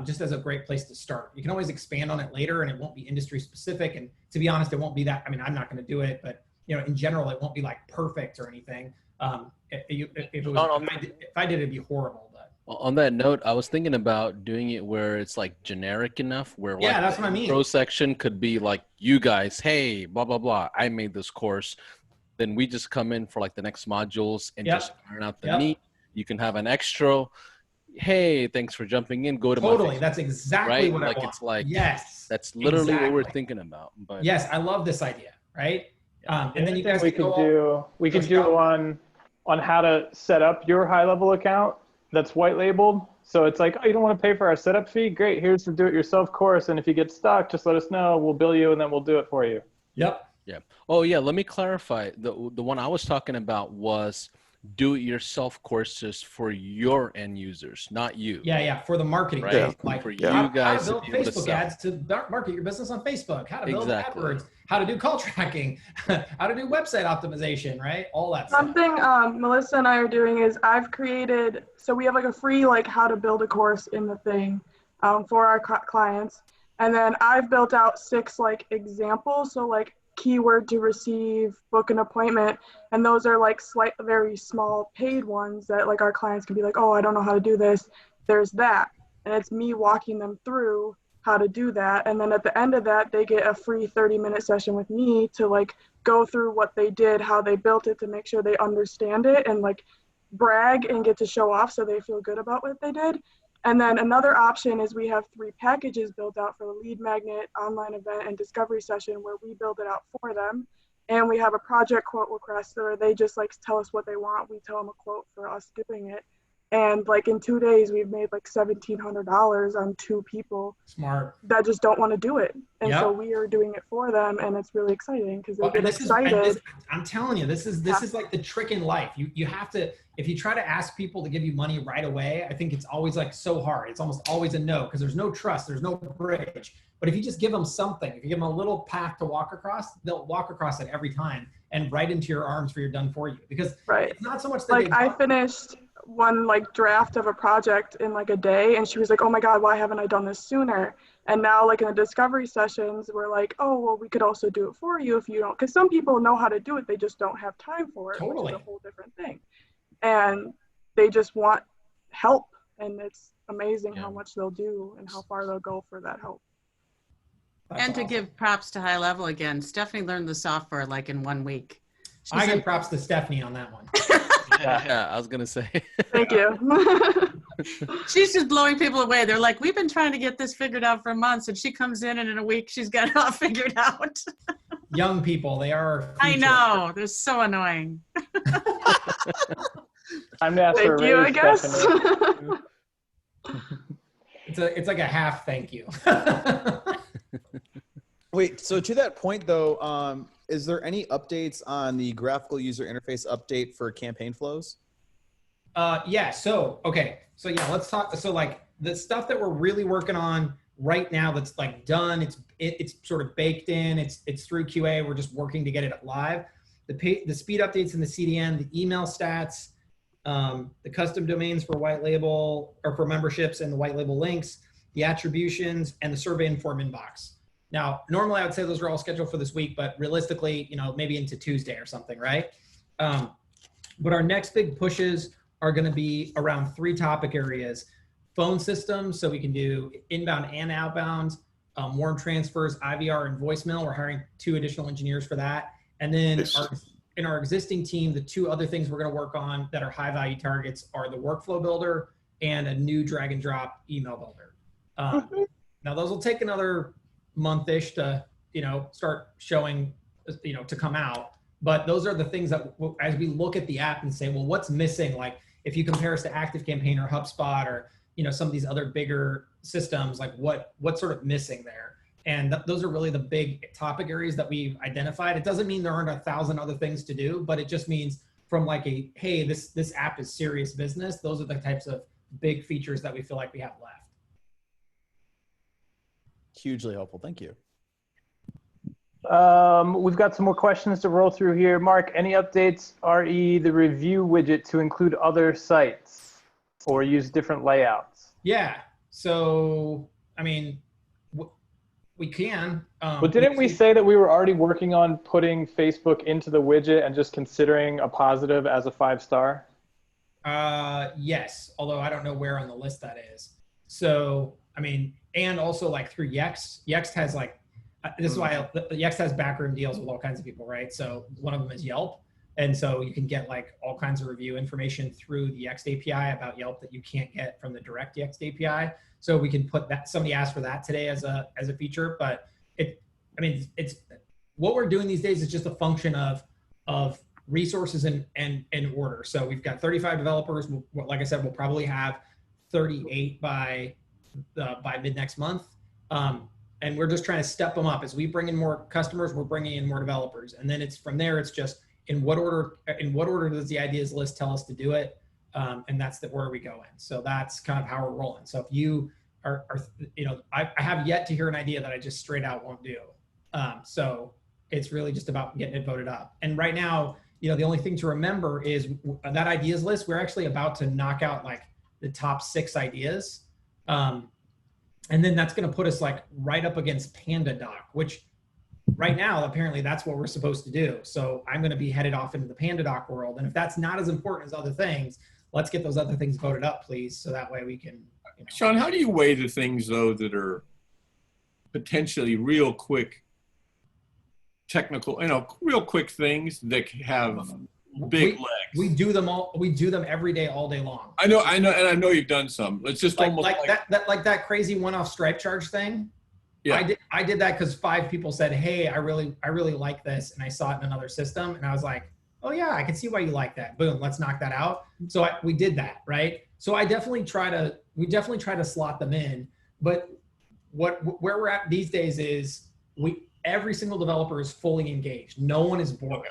just as a great place to start. You can always expand on it later, and it won't be industry specific. And to be honest, it won't be that. I mean, I'm not going to do it, but you know, in general, it won't be like perfect or anything. If I did, it'd be horrible. But On that note, I was thinking about doing it where it's like generic enough, where yeah, like that's what I mean. pro section could be like, you guys, hey, blah blah blah, I made this course. Then we just come in for like the next modules and just iron out the meat. You can have an extra. Hey, thanks for jumping in. Go to totally. my That's exactly what I want. It's like yes, that's literally what we're exactly. thinking about. But Yes, I love this idea. Right, and then you guys we can could go do on how to set up your high level account that's white labeled. So it's like, oh, you don't want to pay for our setup fee? Great, here's the do-it-yourself course, and if you get stuck, just let us know. We'll bill you, and then we'll do it for you. Yep. Yeah. Oh yeah. Let me clarify. The one I was talking about was do-it-yourself courses for your end users, not you. Yeah, for the marketing, right? yeah. Like for you how guys to build to be able to Facebook sell. ads to market your business on Facebook, how to build Exactly. AdWords, how to do call tracking, how to do website optimization, right? All that stuff. Something Melissa and I are doing is I've created, so we have like a free like how to build a course in the thing for our clients. And then I've built out 6 like examples. So like keyword to receive, book an appointment. And those are like very small paid ones that like our clients can be like, oh, I don't know how to do this. There's that. And it's me walking them through how to do that. And then at the end of that, they get a free 30-minute session with me to like go through what they did, how they built it, to make sure they understand it and like brag and get to show off so they feel good about what they did. And then another option is we have 3 packages built out for the lead magnet, online event, and discovery session where we build it out for them. And we have a project quote request where they just like tell us what they want. We tell them a quote for us doing it. And like in 2 days, we've made like $1,700 on 2 people. Smart. That just don't want to do it. And Yep. so we are doing it for them, and it's really exciting because they Well, get and excited. I'm telling you, this is like the trick in life. You have to, if you try to ask people to give you money right away, I think it's always like so hard. It's almost always a no, because there's no trust, there's no bridge. But if you just give them something, if you give them a little path to walk across, they'll walk across it every time and right into your arms for you're done for you. Because it's not so much that Like I finished one like draft of a project in like a day, and she was like, oh my God, why haven't I done this sooner? And now like in the discovery sessions, we're like, oh, well, we could also do it for you if you don't, because some people know how to do it, they just don't have time for it, Totally. which is a whole different thing. And they just want help, and it's amazing how much they'll do and how far they'll go for that help. And to give props to High Level again, Stephanie learned the software like in 1 week. I give props to Stephanie on that one. Yeah, I was gonna say. Thank you. She's just blowing people away. They're like, we've been trying to get this figured out for months, and she comes in and in a week she's got it all figured out. Young people, they are our I future. know. They're so annoying. I'm to ask for a Thank you, I raise, guess. Stephanie. It's like a half thank you. Wait, so to that point though, is there any updates on the graphical user interface update for campaign flows? Yeah. So, okay. So yeah, let's talk. So like the stuff that we're really working on right now that's like done, it's sort of baked in, it's through QA. We're just working to get it live. The speed updates in the CDN, the email stats, the custom domains for white label or for memberships and the white label links, the attributions, and the survey inform inbox. Now, normally I would say those are all scheduled for this week, but realistically, maybe into Tuesday or something, right? But our next big pushes are going to be around 3 topic areas: phone systems, so we can do inbound and outbound, warm transfers, IVR, and voicemail. We're hiring 2 additional engineers for that. And then in our existing team, the 2 other things we're going to work on that are high value targets are the workflow builder and a new drag and drop email builder. Now those will take another month-ish to, start showing, to come out. But those are the things that, as we look at the app and say, well, what's missing? Like if you compare us to ActiveCampaign or HubSpot or, some of these other bigger systems, like what's sort of missing there? And those are really the big topic areas that we've identified. It doesn't mean there aren't 1,000 other things to do, but it just means from like hey, this app is serious business. Those are the types of big features that we feel like we have left. Hugely helpful. Thank you. We've got some more questions to roll through here. Mark, any updates, RE, the review widget to include other sites or use different layouts? Yeah. So, I mean, we can. But didn't we say that we were already working on putting Facebook into the widget and just considering a positive as a 5-star? Yes, although I don't know where on the list that is. So, I mean, and also like through Yext. Yext has like, this is why Yext has backroom deals with all kinds of people, right? So one of them is Yelp. And so you can get like all kinds of review information through the Yext API about Yelp that you can't get from the direct Yext API. So we can put that, somebody asked for that today as a feature, but it's what we're doing these days is just a function of resources and order. So we've got 35 developers. Like I said, we'll probably have 38 by mid next month. And we're just trying to step them up. As we bring in more customers, we're bringing in more developers. And then it's from there, it's just in what order does the ideas list tell us to do it? And that's the order we go in. So that's kind of how we're rolling. So if you are I have yet to hear an idea that I just straight out won't do. So it's really just about getting it voted up. And right now, the only thing to remember is that ideas list, we're actually about to knock out like the top 6 ideas. And then that's going to put us like right up against PandaDoc, which right now, apparently that's what we're supposed to do. So I'm going to be headed off into the PandaDoc world. And if that's not as important as other things, let's get those other things voted up, please. So that way we can. Sean, how do you weigh the things though that are potentially real quick technical, real quick things that have big legs? We do them all. We do them every day, all day long. I know, and I know you've done some. It's just almost like that crazy one-off Stripe charge thing. Yeah, I did that because 5 people said, "Hey, I really like this," and I saw it in another system, and I was like, "Oh yeah, I can see why you like that." Boom, let's knock that out. So we did that, right? So we definitely try to slot them in. But where we're at these days is every single developer is fully engaged. No one is bored. Okay.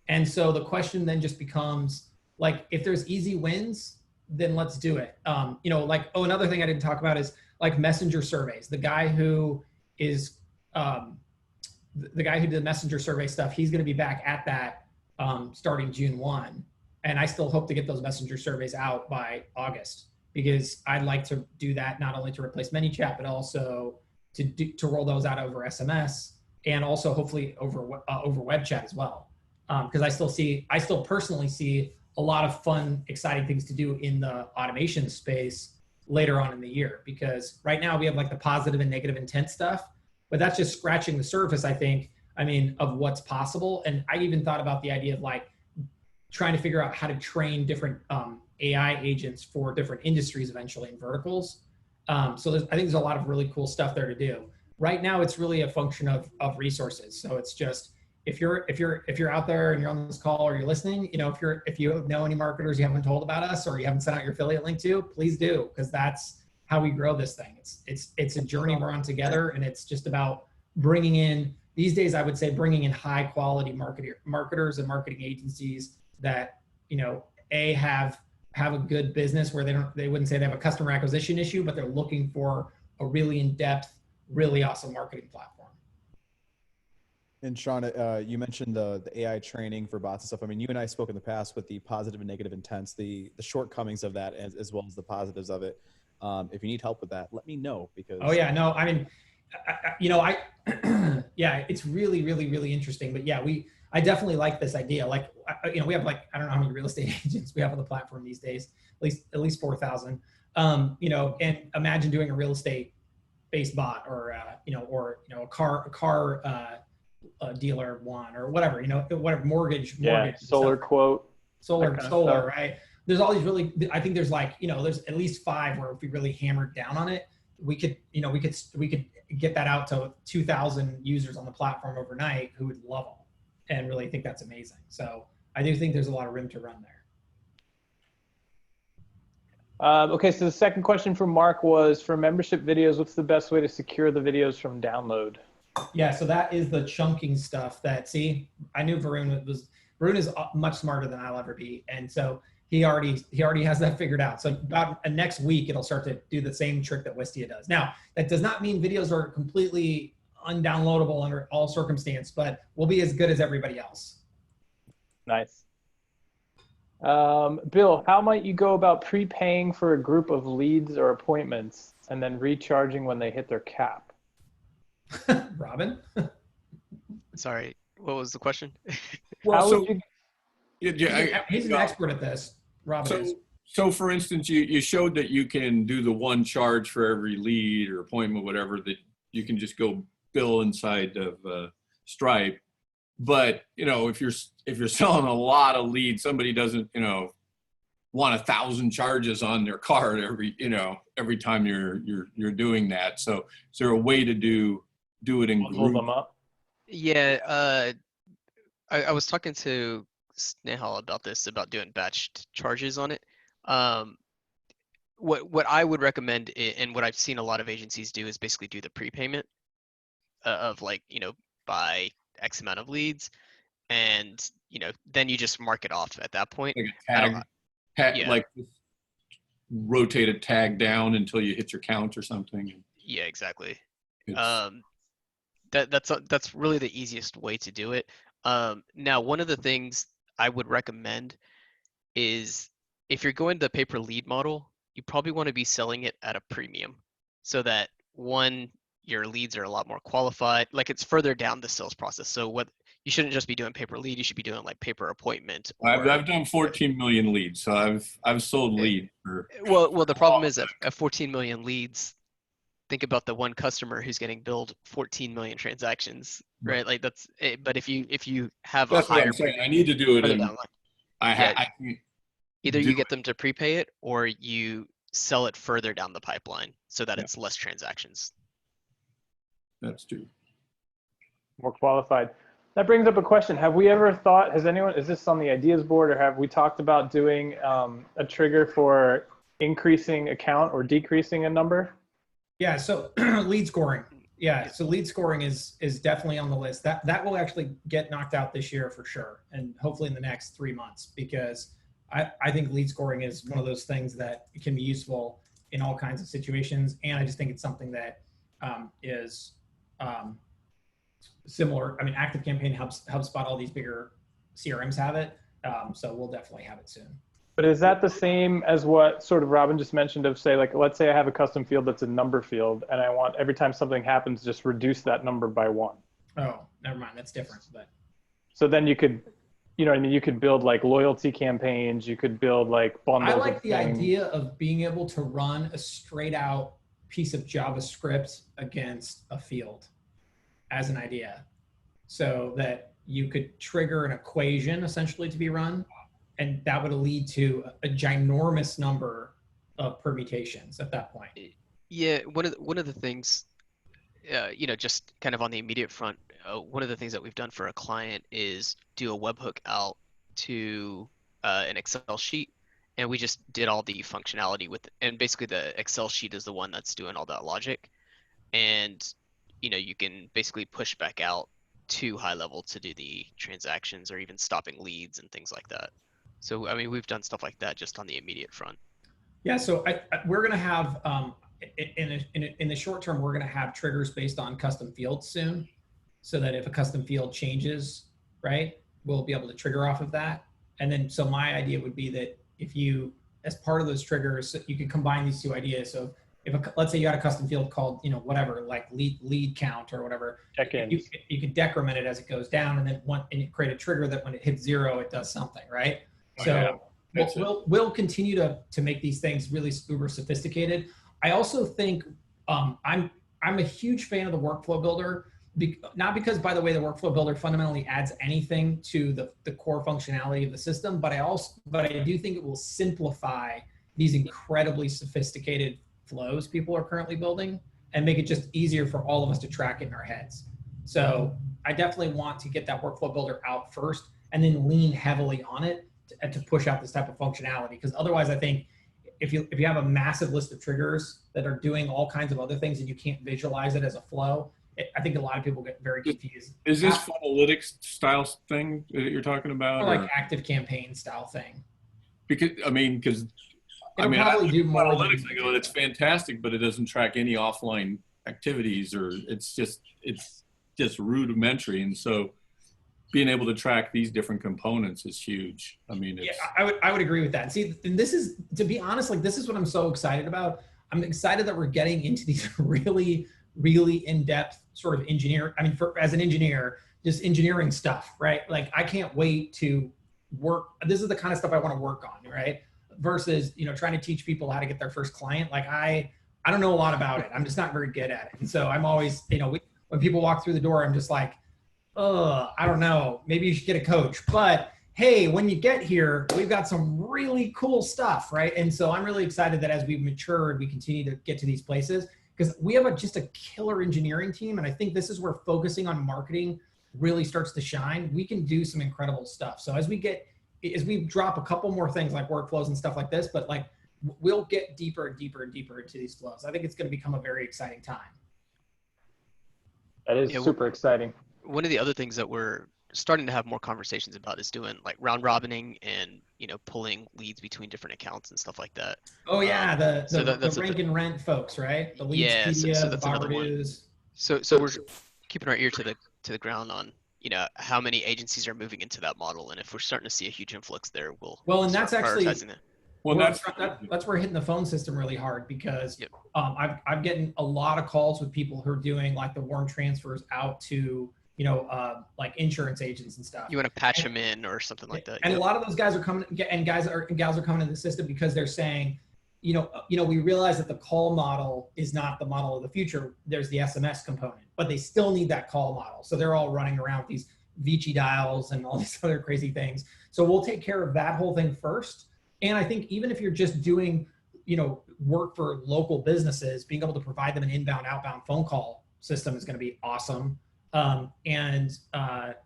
And so the question then just becomes like, if there's easy wins, then let's do it. Another thing I didn't talk about is like messenger surveys. The guy who is the guy who did the messenger survey stuff, he's going to be back at that starting June 1. And I still hope to get those messenger surveys out by August, because I'd like to do that not only to replace ManyChat, but also to roll those out over SMS and also hopefully over web chat as well. Because I still personally see a lot of fun, exciting things to do in the automation space later on in the year. Because right now we have like the positive and negative intent stuff, but that's just scratching the surface, I think, of what's possible. And I even thought about the idea of like trying to figure out how to train different AI agents for different industries eventually in verticals. So I think there's a lot of really cool stuff there to do. Right now, it's really a function of resources. So it's just, if you're out there and you're on this call or you're listening, if you know any marketers you haven't told about us or you haven't sent out your affiliate link to, please do, because that's how we grow this thing. It's a journey we're on together, and it's just about bringing in, these days I would say, bringing in high quality marketers and marketing agencies that have have a good business where they wouldn't say they have a customer acquisition issue, but they're looking for a really in-depth, really awesome marketing platform. And Sean, you mentioned the AI training for bots and stuff. I mean, you and I spoke in the past with the positive and negative intents, the shortcomings of that, as well as the positives of it. If you need help with that, let me know because. Oh yeah, no, I mean, yeah, it's really, really, really interesting. But yeah, I definitely like this idea. Like, we have like, I don't know how many real estate agents we have on the platform these days, at least 4,000. And imagine doing a real estate based bot or a car dealer one or whatever, whatever mortgage, solar stuff. quote, solar, right? There's all these really, I think there's like, there's at least 5 where if we really hammered down on it, we could get that out to 2,000 users on the platform overnight who would love them and really think that's amazing. So I do think there's a lot of room to run there. Okay, so the second question from Mark was, for membership videos, what's the best way to secure the videos from download? Yeah, so that is the chunking stuff that, see, I knew Varun is much smarter than I'll ever be. And so he already has that figured out. So about next week, it'll start to do the same trick that Wistia does. Now, that does not mean videos are completely undownloadable under all circumstance, but we'll be as good as everybody else. Nice. Bill, how might you go about prepaying for a group of leads or appointments and then recharging when they hit their cap? Robin? Sorry, what was the question? Well, he's an expert at this. Robin is. So for instance, you showed that you can do the one charge for every lead or appointment, whatever, that you can just go bill inside of Stripe. But if you're selling a lot of leads, somebody doesn't want 1,000 charges on their card every time you're doing that. So is there a way to do it in group? Hold them up. Yeah, I was talking to Snehal about this, about doing batched charges on it. What I would recommend, and what I've seen a lot of agencies do, is basically do the prepayment of by X amount of leads, and then you just mark it off at that point. Like a tag, like rotate a tag down until you hit your count or something. Yeah, exactly. That's really the easiest way to do it. Now, one of the things I would recommend is, if you're going the pay per lead model, you probably want to be selling it at a premium, so that your leads are a lot more qualified. Like, it's further down the sales process. So you shouldn't just be doing pay per lead. You should be doing like pay per appointment. I've done 14 million leads, so I've sold leads. Well, the problem is at 14 million leads, think about the one customer who's getting billed 14 million transactions, right? Like that's it. But if you have that's a higher, what I'm saying. I need to do it in. Either you get them to prepay it, or you sell it further down the pipeline so that it's less transactions. That's true. More qualified. That brings up a question. Have we ever thought, is this on the ideas board, or have we talked about doing a trigger for increasing a count or decreasing a number? Yeah, so lead scoring. Yeah, so lead scoring is definitely on the list. That will actually get knocked out this year for sure, and hopefully in the next 3 months, because I think lead scoring is one of those things that can be useful in all kinds of situations, and I just think it's something that is similar. I mean, ActiveCampaign, HubSpot, all these bigger CRMs have it, so we'll definitely have it soon. But is that the same as what sort of Robin just mentioned of, say, like, let's say I have a custom field that's a number field, and I want every time something happens, just reduce that number by 1. Oh, never mind. That's different. But so then you could, you could build like loyalty campaigns. You could build like bundles. I like the idea of being able to run a straight out piece of JavaScript against a field as an idea, so that you could trigger an equation essentially to be run, and that would lead to a ginormous number of permutations at that point. Yeah, one of the things, just kind of on the immediate front, one of the things that we've done for a client is do a webhook out to an Excel sheet, and we just did all the functionality and basically the Excel sheet is the one that's doing all that logic, and you can basically push back out to HighLevel to do the transactions or even stopping leads and things like that. So, I mean, we've done stuff like that just on the immediate front. Yeah, so we're going to have, in the short term, we're going to have triggers based on custom fields soon, so that if a custom field changes, right, we'll be able to trigger off of that. And then, so my idea would be that if you, as part of those triggers, you can combine these two ideas. So if let's say you had a custom field called, whatever, like lead count or whatever, you could decrement it as it goes down, and then you create a trigger that when it hits 0, it does something, right? So we'll continue to make these things really uber sophisticated. I also think I'm a huge fan of the workflow builder, not because, by the way, the workflow builder fundamentally adds anything to the core functionality of the system, but I do think it will simplify these incredibly sophisticated flows people are currently building and make it just easier for all of us to track it in our heads. So I definitely want to get that workflow builder out first and then lean heavily on it to push out this type of functionality. Because otherwise, I think if you have a massive list of triggers that are doing all kinds of other things and you can't visualize it as a flow, I think a lot of people get very confused. Is this funnelytics style thing that you're talking about? Or like active campaign style thing? Because probably do more analytics. I go, that's fantastic, but it doesn't track any offline activities, or it's just rudimentary. And so, being able to track these different components is huge. I mean, I would agree with that. See, and this is, to be honest, like this is what I'm so excited about. I'm excited that we're getting into these really, really in-depth sort of as an engineer, just engineering stuff, right? Like I can't wait to work. This is the kind of stuff I want to work on, right? Versus, trying to teach people how to get their first client. Like I don't know a lot about it. I'm just not very good at it. And so I'm always, when people walk through the door, I'm just like, I don't know, maybe you should get a coach. But hey, when you get here, we've got some really cool stuff, right? And so I'm really excited that as we've matured, we continue to get to these places because we have just a killer engineering team. And I think this is where focusing on marketing really starts to shine. We can do some incredible stuff. So as we drop a couple more things like workflows and stuff like this, but like we'll get deeper and deeper and deeper into these flows. I think it's going to become a very exciting time. That is super exciting. One of the other things that we're starting to have more conversations about is doing like round robining and pulling leads between different accounts and stuff like that. Oh yeah, the rank and rent folks, right? The leads, so that's another one. So we're keeping our ear to the ground on how many agencies are moving into that model, and if we're starting to see a huge influx there, and that's actually that. Well, that's where hitting the phone system really hard because I'm getting a lot of calls with people who are doing like the warm transfers out to like insurance agents and stuff. You want to patch them in or something like that. And a lot of those guys are coming and gals are coming into the system because they're saying, we realize that the call model is not the model of the future. There's the SMS component, but they still need that call model. So they're all running around with these Vici dials and all these other crazy things. So we'll take care of that whole thing first. And I think even if you're just doing, work for local businesses, being able to provide them an inbound, outbound phone call system is going to be awesome. And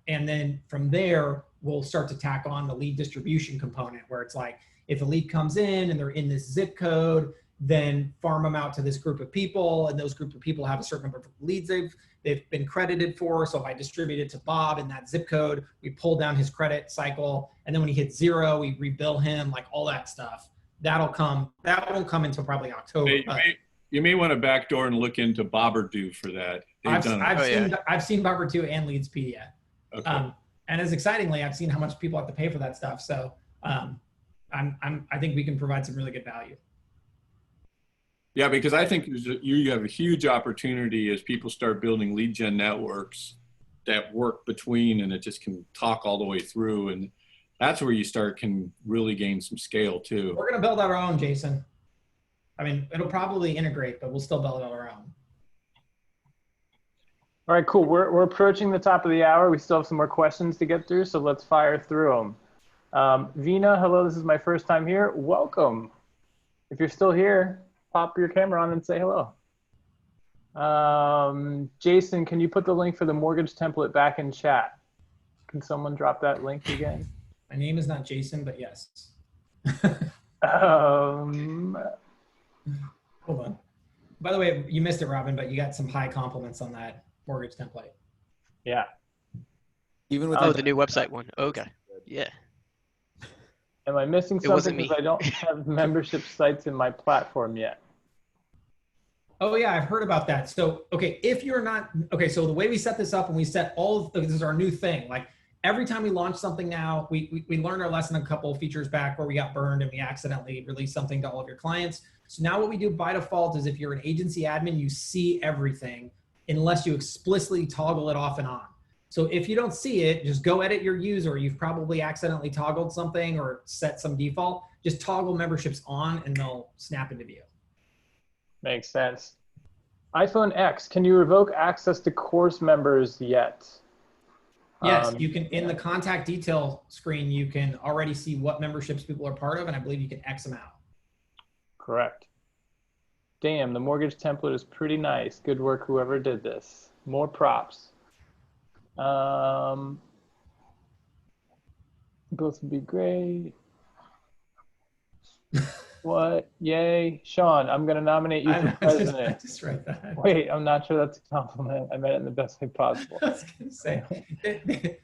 then from there, we'll start to tack on the lead distribution component where it's like, if a lead comes in and they're in this zip code, then farm them out to this group of people. And those group of people have a certain number of leads they've been credited for. So if I distribute it to Bob in that zip code, we pull down his credit cycle. And then when he hits 0, we rebill him, like all that stuff. That won't come until probably October. You may want to backdoor and look into Bobberdo for that. I've seen Bobberdo and Leadspedia. Okay. And as excitingly, I've seen how much people have to pay for that stuff. So I think we can provide some really good value. Yeah, because I think you have a huge opportunity as people start building lead gen networks that work between, and it just can talk all the way through. And that's where you can really gain some scale too. We're going to build our own, Jason. I mean, it'll probably integrate, but we'll still build it our own. All right, cool. We're approaching the top of the hour. We still have some more questions to get through, so let's fire through them. Vina, hello, this is my first time here. Welcome. If you're still here, pop your camera on and say hello. Jason, can you put the link for the mortgage template back in chat? Can someone drop that link again? My name is not Jason, but yes. Hold on. By the way, you missed it, Robin, but you got some high compliments on that mortgage template. Yeah. Even with the new website one. Okay. Yeah. Am I missing It wasn't something because I don't have membership sites in my platform yet? Oh yeah, I've heard about that. So, okay, if you're not, okay, so the way we set this up and we set all, this is our new thing. Like every time we launch something now, we learned our lesson a couple of features back where we got burned and we accidentally released something to all of your clients. So now what we do by default is if you're an agency admin, you see everything unless you explicitly toggle it off and on. So if you don't see it, just go edit your user. You've probably accidentally toggled something or set some default. Just toggle memberships on and they'll snap into view. Makes sense. iPhone X, can you revoke access to course members yet? Yes, you can, in the contact detail screen, you can already see what memberships people are part of, and I believe you can X them out. Correct. Damn, the mortgage template is pretty nice. Good work, whoever did this. More props. Both would be great. What? Yay. Sean, I'm going to nominate you for president. I just read that. Wait, I'm not sure that's a compliment. I meant it in the best way possible. I was going to say.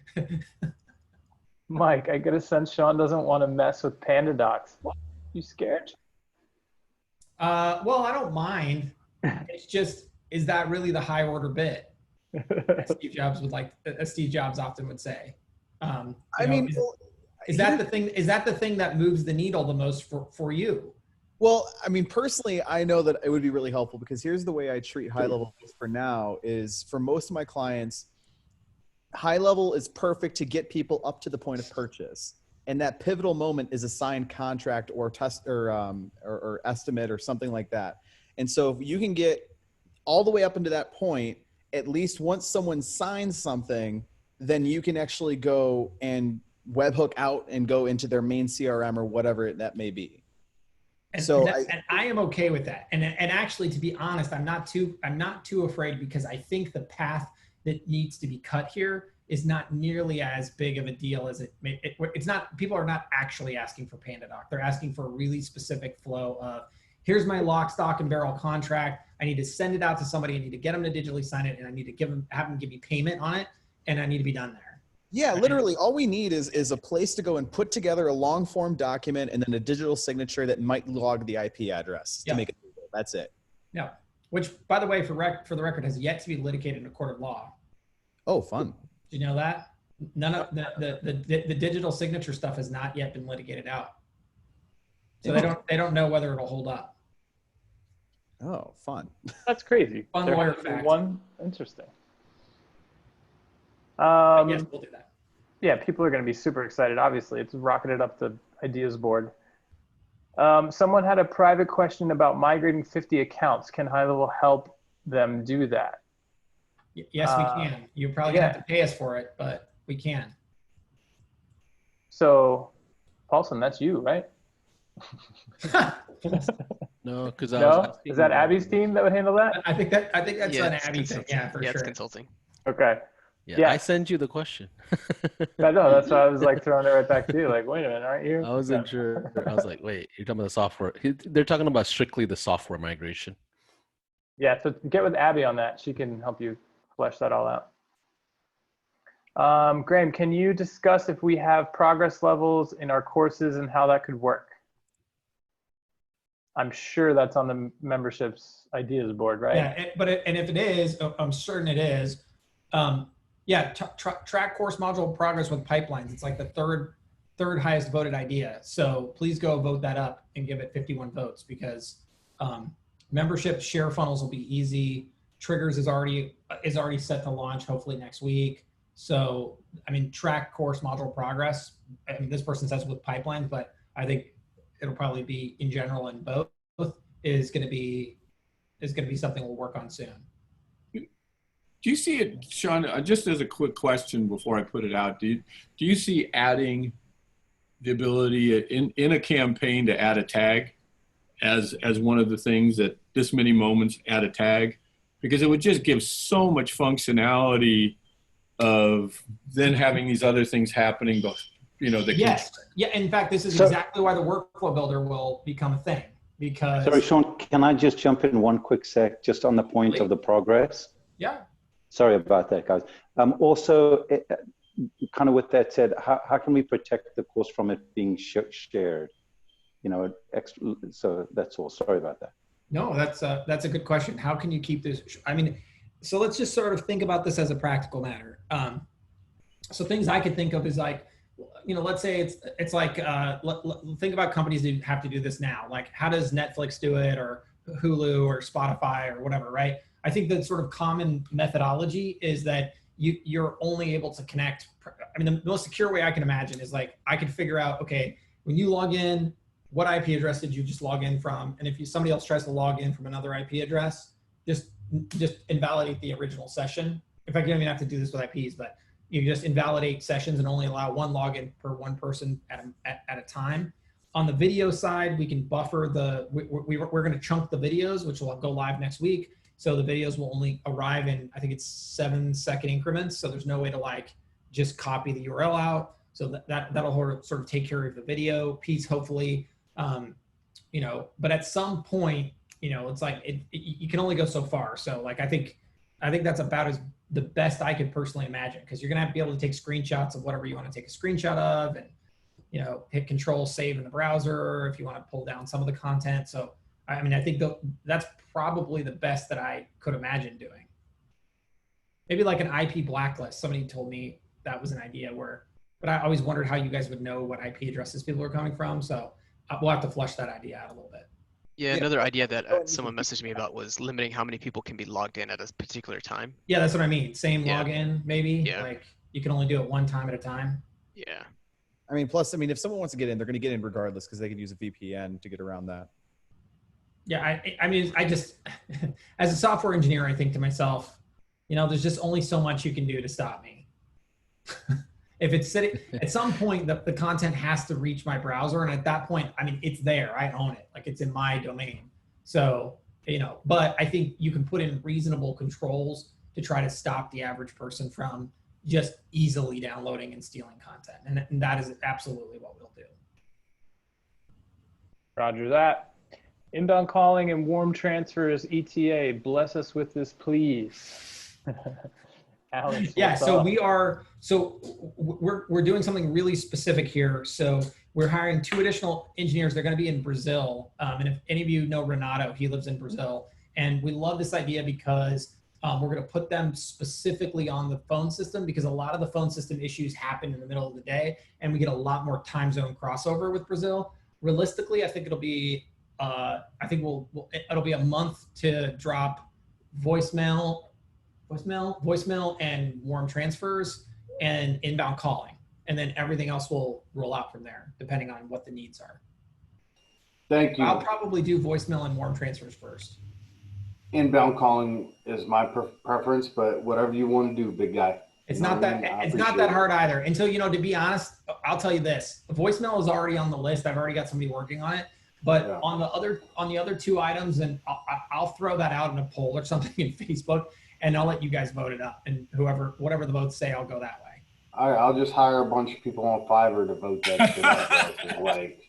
Mike, I get a sense Sean doesn't want to mess with Panda Docs. You scared? Well, I don't mind. It's just, is that really the high order bit? As Steve Jobs would like, as Steve Jobs often would say. I mean, is that the thing? Is that the thing that moves the needle the most for you? Well, I mean, personally, I know that it would be really helpful because here's the way I treat HighLevel for now is for most of my clients, HighLevel is perfect to get people up to the point of purchase. And that pivotal moment is a signed contract or test or estimate or something like that. And so if you can get all the way up into that point, at least once someone signs something, then you can actually go and webhook out and go into their main CRM or whatever that may be. And, so and I am okay with that. And actually, to be honest, I'm not too afraid because I think the path that needs to be cut here is not nearly as big of a deal as it's not. People are not actually asking for PandaDoc. They're asking for a really specific flow of, here's my lock, stock, and barrel contract. I need to send it out to somebody. I need to get them to digitally sign it, and I need to have them give me payment on it, and I need to be done there. Yeah, literally all we need is a place to go and put together a long form document and then a digital signature that might log the IP address to make it legal. That's it. Yeah, which, by the way, for the record, has yet to be litigated in a court of law. Oh, fun. Do you know that? None of the digital signature stuff has not yet been litigated out. So they don't know whether it'll hold up. Oh, fun. That's crazy. Fun lawyer fact. One interesting. Yes, we'll do that. Yeah, people are going to be super excited. Obviously, it's rocketed up the ideas board. Someone had a private question about migrating 50 accounts. Can HighLevel help them do that? Yes, we can. You probably have to pay us for it, but we can. So, Paulson, that's you, right? No, because is that Abby's team that would handle that? I think that's an Abby thing. Yeah, for sure. It's consulting. Okay. Yeah, I sent you the question. I know, that's why I was like throwing it right back to you. Like, wait a minute, aren't you? I wasn't sure. I was like, wait, you're talking about the software. They're talking about strictly the software migration. Yeah, so get with Abby on that. She can help you flesh that all out. Graham, can you discuss if we have progress levels in our courses and how that could work? I'm sure that's on the memberships ideas board, right? Yeah, and if it is, I'm certain it is. Yeah, track course module progress with pipelines. It's like the third highest voted idea. So please go vote that up and give it 51 votes because membership share funnels will be easy. Triggers is already set to launch hopefully next week. So I mean, track course module progress. I mean, this person says with pipelines, but I think it'll probably be in general and both is going to be something we'll work on soon. Do you see it, Sean, just as a quick question before I put it out, do you see adding the ability in a campaign to add a tag as one of the things that this many moments add a tag? Because it would just give so much functionality of then having these other things happening, Yes. Yeah, in fact, this is exactly why the workflow builder will become a thing because. Sorry, Sean, can I just jump in one quick sec, just on the point of the progress? Yeah. Sorry about that, guys. Also, kind of with that said, how can we protect the course from it being shared? You know, so that's all. Sorry about that. No, that's a good question. How can you keep this? I mean, so let's just sort of think about this as a practical matter. So things I could think of is like, you know, let's say it's like, think about companies that have to do this now. Like, how does Netflix do it, or Hulu or Spotify or whatever, right? I think the sort of common methodology is that you're only able to connect. I mean, the most secure way I can imagine is like, I could figure out, okay, when you log in, what IP address did you just log in from? And if somebody else tries to log in from another IP address, just invalidate the original session. In fact, you don't even have to do this with IPs, but you just invalidate sessions and only allow one login per one person at a time. On the video side, we can buffer we're going to chunk the videos, which will go live next week. So the videos will only arrive in, I think it's 7-second increments. So there's no way to like just copy the URL out. So that'll sort of take care of the video piece, hopefully. You know, but at some point, you know, it's like you can only go so far. So like, I think that's about the best I could personally imagine, because you're gonna have to be able to take screenshots of whatever you want to take a screenshot of, and, you know, hit Control Save in the browser if you want to pull down some of the content. So I mean, I think that's probably the best that I could imagine doing. Maybe like an IP blacklist. Somebody told me that was an idea but I always wondered how you guys would know what IP addresses people are coming from. So we'll have to flush that idea out a little bit. Yeah, another idea that someone messaged me about was limiting how many people can be logged in at a particular time. Yeah, that's what I mean. Same login, maybe. Yeah. Like you can only do it one time at a time. Yeah. I mean, plus, I mean, if someone wants to get in, they're going to get in regardless, because they can use a VPN to get around that. Yeah, I mean, I just, as a software engineer, I think to myself, you know, there's just only so much you can do to stop me. If it's sitting, at some point, the content has to reach my browser. And at that point, I mean, it's there. I own it. Like, it's in my domain. So, you know, but I think you can put in reasonable controls to try to stop the average person from just easily downloading and stealing content. And that is absolutely what we'll do. Roger that. Inbound calling and warm transfers, ETA. Bless us with this, please. Alex, Yeah, so up? we're doing something really specific here. So we're hiring 2 additional engineers. They're going to be in Brazil. And if any of you know Renato, he lives in Brazil. And we love this idea because we're going to put them specifically on the phone system, because a lot of the phone system issues happen in the middle of the day, and we get a lot more time zone crossover with Brazil. Realistically, I think it'll be it'll be a month to drop voicemail and warm transfers and inbound calling, and then everything else will roll out from there depending on what the needs are. Thank you. I'll probably do voicemail and warm transfers first. Inbound calling is my preference, but whatever you want to do, big guy. It's not that hard either. Until, you know, to be honest, I'll tell you this: voicemail is already on the list. I've already got somebody working on it. But yeah, on the other 2 items, and I'll throw that out in a poll or something in Facebook, and I'll let you guys vote it up. And whatever the votes say, I'll go that way. I'll just hire a bunch of people on Fiverr to vote that shit out. Like,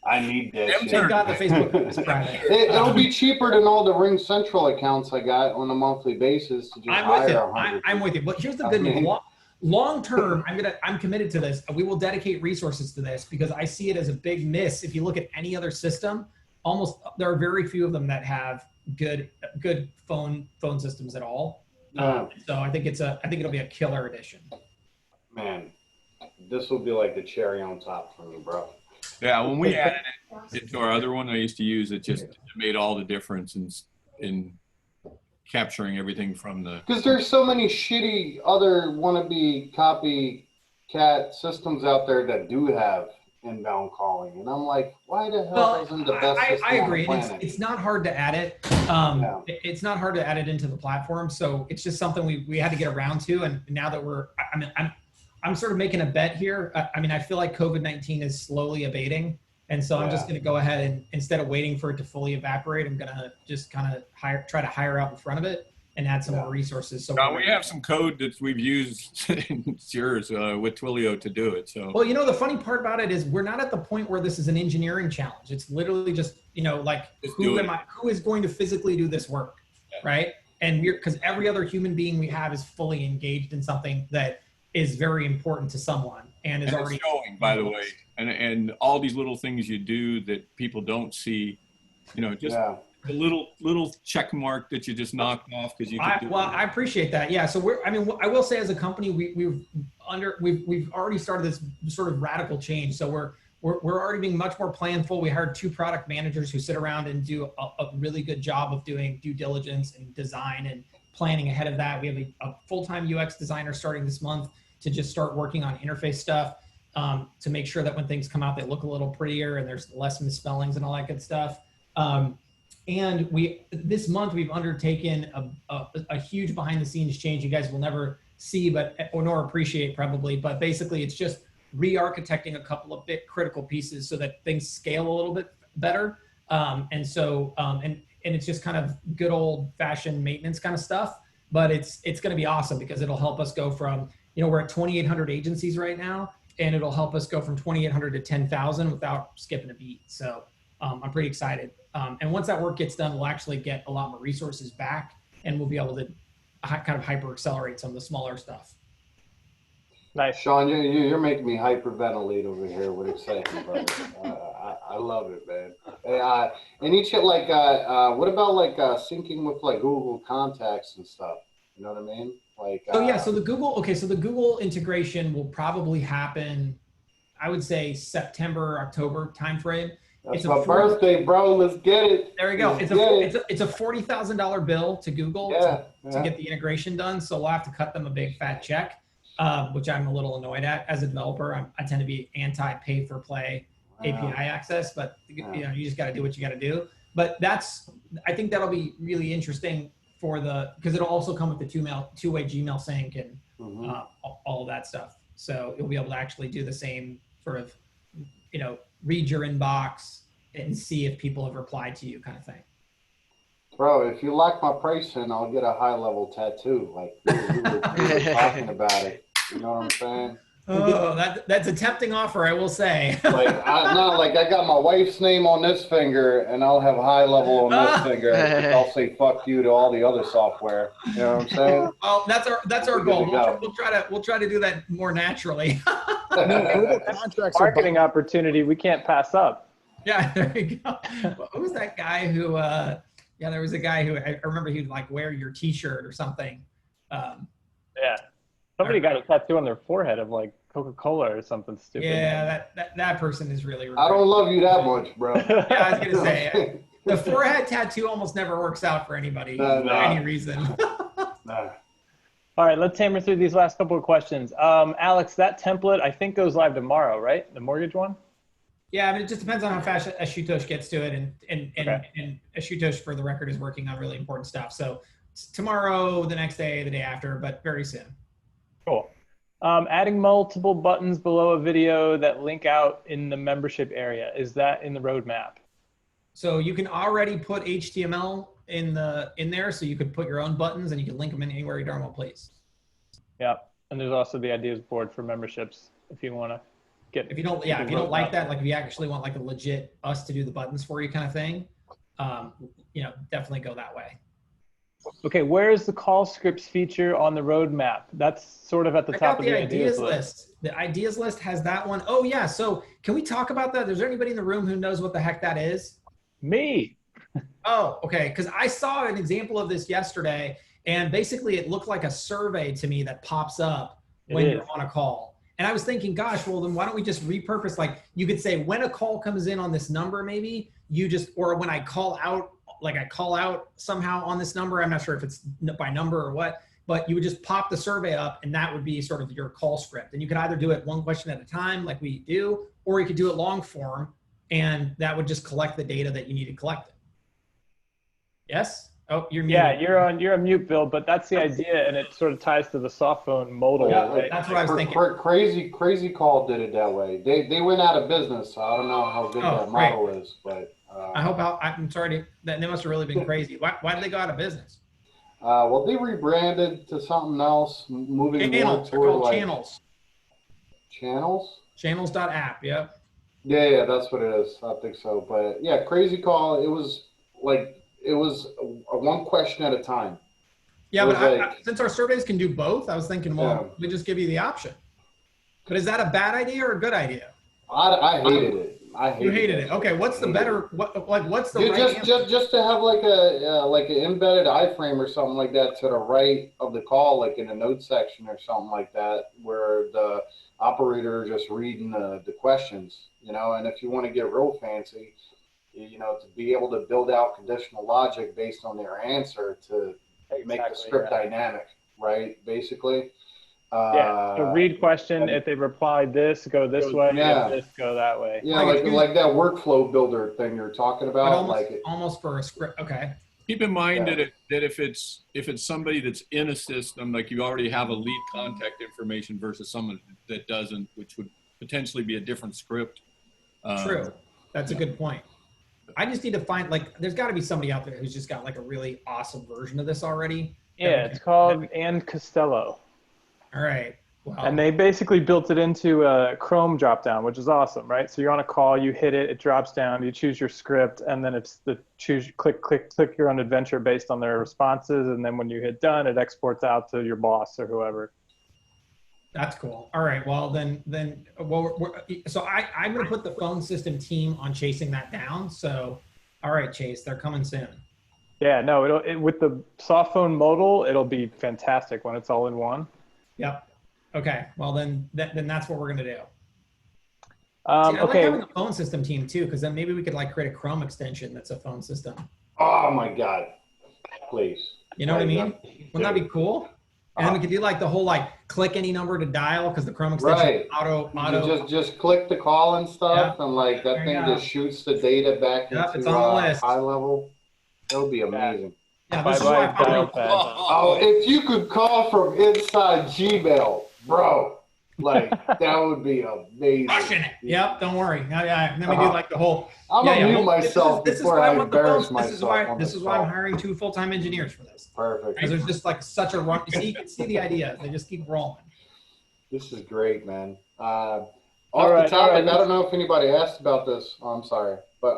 I need that shit. Thank God the Facebook group is private. It'll be cheaper than all the Ring Central accounts I got on a monthly basis to just hire 100. I'm with you. But here's the good news. Long term, I'm committed to this. We will dedicate resources to this, because I see it as a big miss. If you look at any other system, there are very few of them that have good phone systems at all. So I think it'll be a killer addition. Man, this will be like the cherry on top for me, bro. Yeah, when we added it into our other one I used to use, it made all the difference in capturing everything from the. Because there's so many shitty other wannabe copycat systems out there that do have inbound calling, and I'm like, why the hell isn't the best system I agree. on the planet? It's not hard to add it. It's not hard to add it into the platform. So it's just something we had to get around to, and now that I'm sort of making a bet here. I mean, I feel like COVID-19 is slowly abating. And so I'm just going to go ahead and, instead of waiting for it to fully evaporate, I'm going to just kind of try to hire out in front of it and add some more resources. So we have some code that we've used it's yours with Twilio to do it. So, well, you know, the funny part about it is we're not at the point where this is an engineering challenge. It's literally just, you know, like who is going to physically do this work, right? And because every other human being we have is fully engaged in something that is very important to someone and is And already it's showing, by the way, and all these little things you do that people don't see, you know, just the little check mark that you just knocked off because you could do. Well, I appreciate that. Yeah. So I will say as a company, we've already started this sort of radical change. So we're already being much more planful. We hired 2 product managers who sit around and do a really good job of doing due diligence and design and planning ahead of that. We have a full-time UX designer starting this month to just start working on interface stuff to make sure that when things come out, they look a little prettier and there's less misspellings and all that good stuff. And this month we've undertaken a huge behind the scenes change you guys will never see, nor appreciate probably, but basically it's just re-architecting a couple of critical pieces so that things scale a little bit better. And it's just kind of good old fashioned maintenance kind of stuff, but it's going to be awesome because it'll help us go from, we're at 2,800 agencies right now, and it'll help us go from 2,800 to 10,000 without skipping a beat. So I'm pretty excited. And once that work gets done, we'll actually get a lot more resources back, and we'll be able to kind of hyper accelerate some of the smaller stuff. Nice. Sean, you're making me hyperventilate over here with excitement, brother. I love it, man. And each hit what about syncing with like Google Contacts and stuff? You know what I mean? So the Google integration will probably happen, I would say September, October timeframe. That's my birthday, bro. Let's get it. There we go. It's a $40,000 bill to Google to get the integration done. So we'll have to cut them a big fat check, which I'm a little annoyed at. As a developer, I tend to be anti-pay for play API access, but you just got to do what you got to do. But I think that'll be really interesting because it'll also come with the two-way Gmail sync and all of that stuff. So you'll be able to actually do the same sort of, read your inbox and see if people have replied to you kind of thing. Bro, if you like my pricing, I'll get a high-level tattoo. Like we were talking about it. You know what I'm saying? Oh, that's a tempting offer, I will say. I got my wife's name on this finger, and I'll have HighLevel on this finger. I'll say "fuck you" to all the other software. You know what I'm saying? Well, that's our goal. We'll try to do that more naturally. Marketing opportunity we can't pass up. Yeah, there you go. Well, who was that guy who? There was a guy who I remember he'd like wear your T-shirt or something. Yeah. Somebody got a tattoo on their forehead of like Coca-Cola or something stupid. Yeah, that person is really. I don't love you that much, bro. Yeah, I was gonna say the forehead tattoo almost never works out for anybody for any reason. All right, let's hammer through these last couple of questions. Alex, that template I think goes live tomorrow, right? The mortgage one. Yeah, I mean, it just depends on how fast Ashutosh gets to it, and Ashutosh, for the record, is working on really important stuff. So tomorrow, the next day, the day after, but very soon. Cool. Adding multiple buttons below a video that link out in the membership area. Is that in the roadmap? So you can already put HTML in there, so you could put your own buttons and you can link them in anywhere you darn well please. Yeah, and there's also the ideas board for memberships if you want to get. If you don't like that, like if you actually want like a legit us to do the buttons for you kind of thing, definitely go that way. Okay, where is the call scripts feature on the roadmap? That's sort of at the top of the ideas list. The ideas list has that one. Oh yeah, so can we talk about that? Is there anybody in the room who knows what the heck that is? Me. Oh, okay, because I saw an example of this yesterday, and basically it looked like a survey to me that pops up when you're on a call. And I was thinking, gosh, well then why don't we just repurpose, like you could say when a call comes in on this number, maybe or when I call out, like I call out somehow on this number, I'm not sure if it's by number or what, but you would just pop the survey up and that would be sort of your call script. And you could either do it one question at a time like we do, or you could do it long form and that would just collect the data that you need to collect it. Yes? Oh, you're muted. Yeah, you're on mute, Bill, but that's the idea and it sort of ties to the soft phone modal. Yeah, right? That's what I was thinking. Crazy Call did it that way. They went out of business, so I don't know how good that model is, but I'm sorry they must have really been crazy. Why did they go out of business? Well, they rebranded to something else, moving more toward like Channels. Channels? Channels.app, yep. Yeah, that's what it is. I think so. But yeah, Crazy Call, it was a one question at a time. Yeah, It but was since our surveys can do both, I was thinking, well, Yeah. we just give you the option. But is that a bad idea or a good idea? I hated it. You hated it. Okay, what's the better? What's the Dude, right answer? just to have like an embedded iframe or something like that to the right of the call, like in a note section or something like that, where the operator is just reading the questions, you know. And if you want to get real fancy, you know, to be able to build out conditional logic based on their answer to make the script dynamic, right? Basically. Yeah. So read question. If they reply this, go this way. Yeah. If this, go that way. Yeah, like that workflow builder thing you're talking about. Almost for a script. Okay. Keep in mind that if it's somebody that's in a system, like you already have a lead contact information versus someone that doesn't, which would potentially be a different script. True. That's a good point. I just need to find, like, there's got to be somebody out there who's just got like a really awesome version of this already. Yeah, it's called Ann Costello. All right. Wow. And they basically built it into a Chrome dropdown, which is awesome, right? So you're on a call, you hit it, it drops down, you choose your script, and then it's click your own adventure based on their responses, and then when you hit done, it exports out to your boss or whoever. That's cool. All right. Well, then, so I'm going to put the phone system team on chasing that down. So, all right, Chase, they're coming soon. Yeah, no, with the soft phone modal, it'll be fantastic when it's all in one. Yep. Okay. Well, then that's what we're going to do. I like having a phone system team too, because then maybe we could like create a Chrome extension that's a phone system. Oh my God. Please. You know what I mean? Wouldn't that be cool? And then we could do like the whole like click any number to dial, because the Chrome extension auto. You just click the call and stuff, and like that thing just shoots the data back into it's on the list. HighLevel. That would be amazing. Yeah, this is why oh, if you could call from inside Gmail, bro, like that would be amazing. Crushing it. Yep, don't worry. Yeah. And then we do like the whole. I'm gonna mute myself before I embarrass myself. This is why I'm hiring 2 full-time engineers for this. Perfect. Because there's just like such a run. You can see the idea. They just keep rolling. This is great, man. Off the topic, I don't know if anybody asked about this. Oh, I'm sorry, but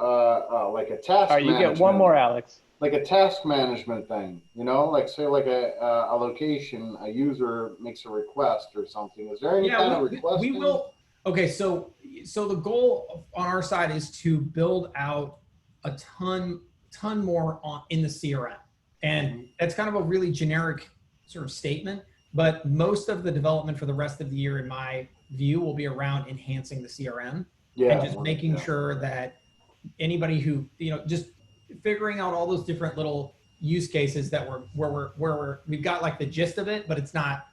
like a task. All right, you get one more, Alex. Like a task management thing, you know, like say like a location, a user makes a request or something. Is there any kind of request? We will. Okay, so the goal on our side is to build out a ton more in the CRM, and that's kind of a really generic sort of statement. But most of the development for the rest of the year, in my view, will be around enhancing the CRM and just making sure that anybody who, you know, just figuring out all those different little use cases that we've got like the gist of it, but it's not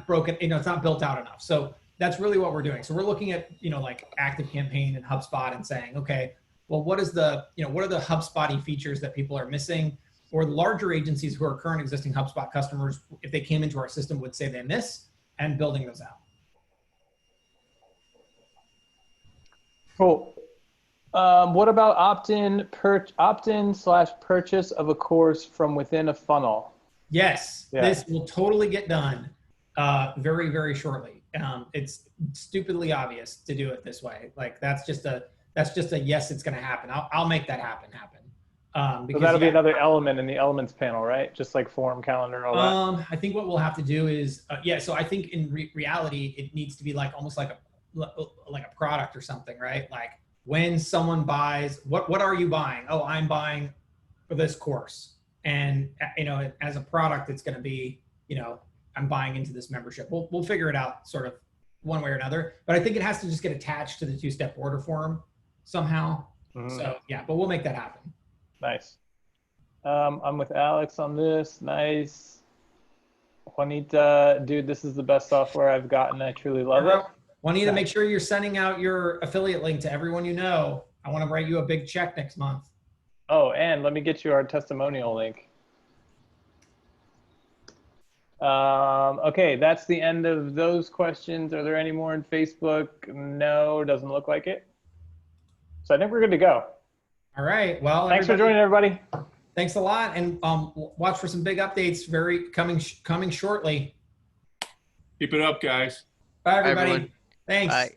broken, you know, it's not built out enough. So that's really what we're doing. So we're looking at, you know, like ActiveCampaign and HubSpot and saying, okay, well, what are the HubSpot-y features that people are missing, or the larger agencies who are current existing HubSpot customers, if they came into our system, would say they miss, and building those out. Cool. What about opt-in/purchase of a course from within a funnel? Yes, this will totally get done very, very shortly. It's stupidly obvious to do it this way. Like that's just a yes, it's going to happen. I'll make that happen. So that'll be another element in the elements panel, right? Just like form, calendar, all that. I think what we'll have to do is so I think in reality it needs to be like almost like a product or something, right? Like, when someone buys, what are you buying? Oh, I'm buying for this course. And, you know, as a product, it's going to be, you know, I'm buying into this membership. We'll figure it out sort of one way or another. But I think it has to just get attached to the 2-step order form somehow. So, yeah, but we'll make that happen. Nice. I'm with Alex on this. Nice. Juanita, dude, this is the best software I've gotten. I truly love it. Juanita, make sure you're sending out your affiliate link to everyone you know. I want to write you a big check next month. Oh, and let me get you our testimonial link. Okay, that's the end of those questions. Are there any more in Facebook? No, doesn't look like it. So I think we're good to go. All right. Well, thanks for joining, everybody. Thanks a lot, and watch for some big updates coming shortly. Keep it up, guys. Bye, everybody. Bye, everyone. Thanks. Bye.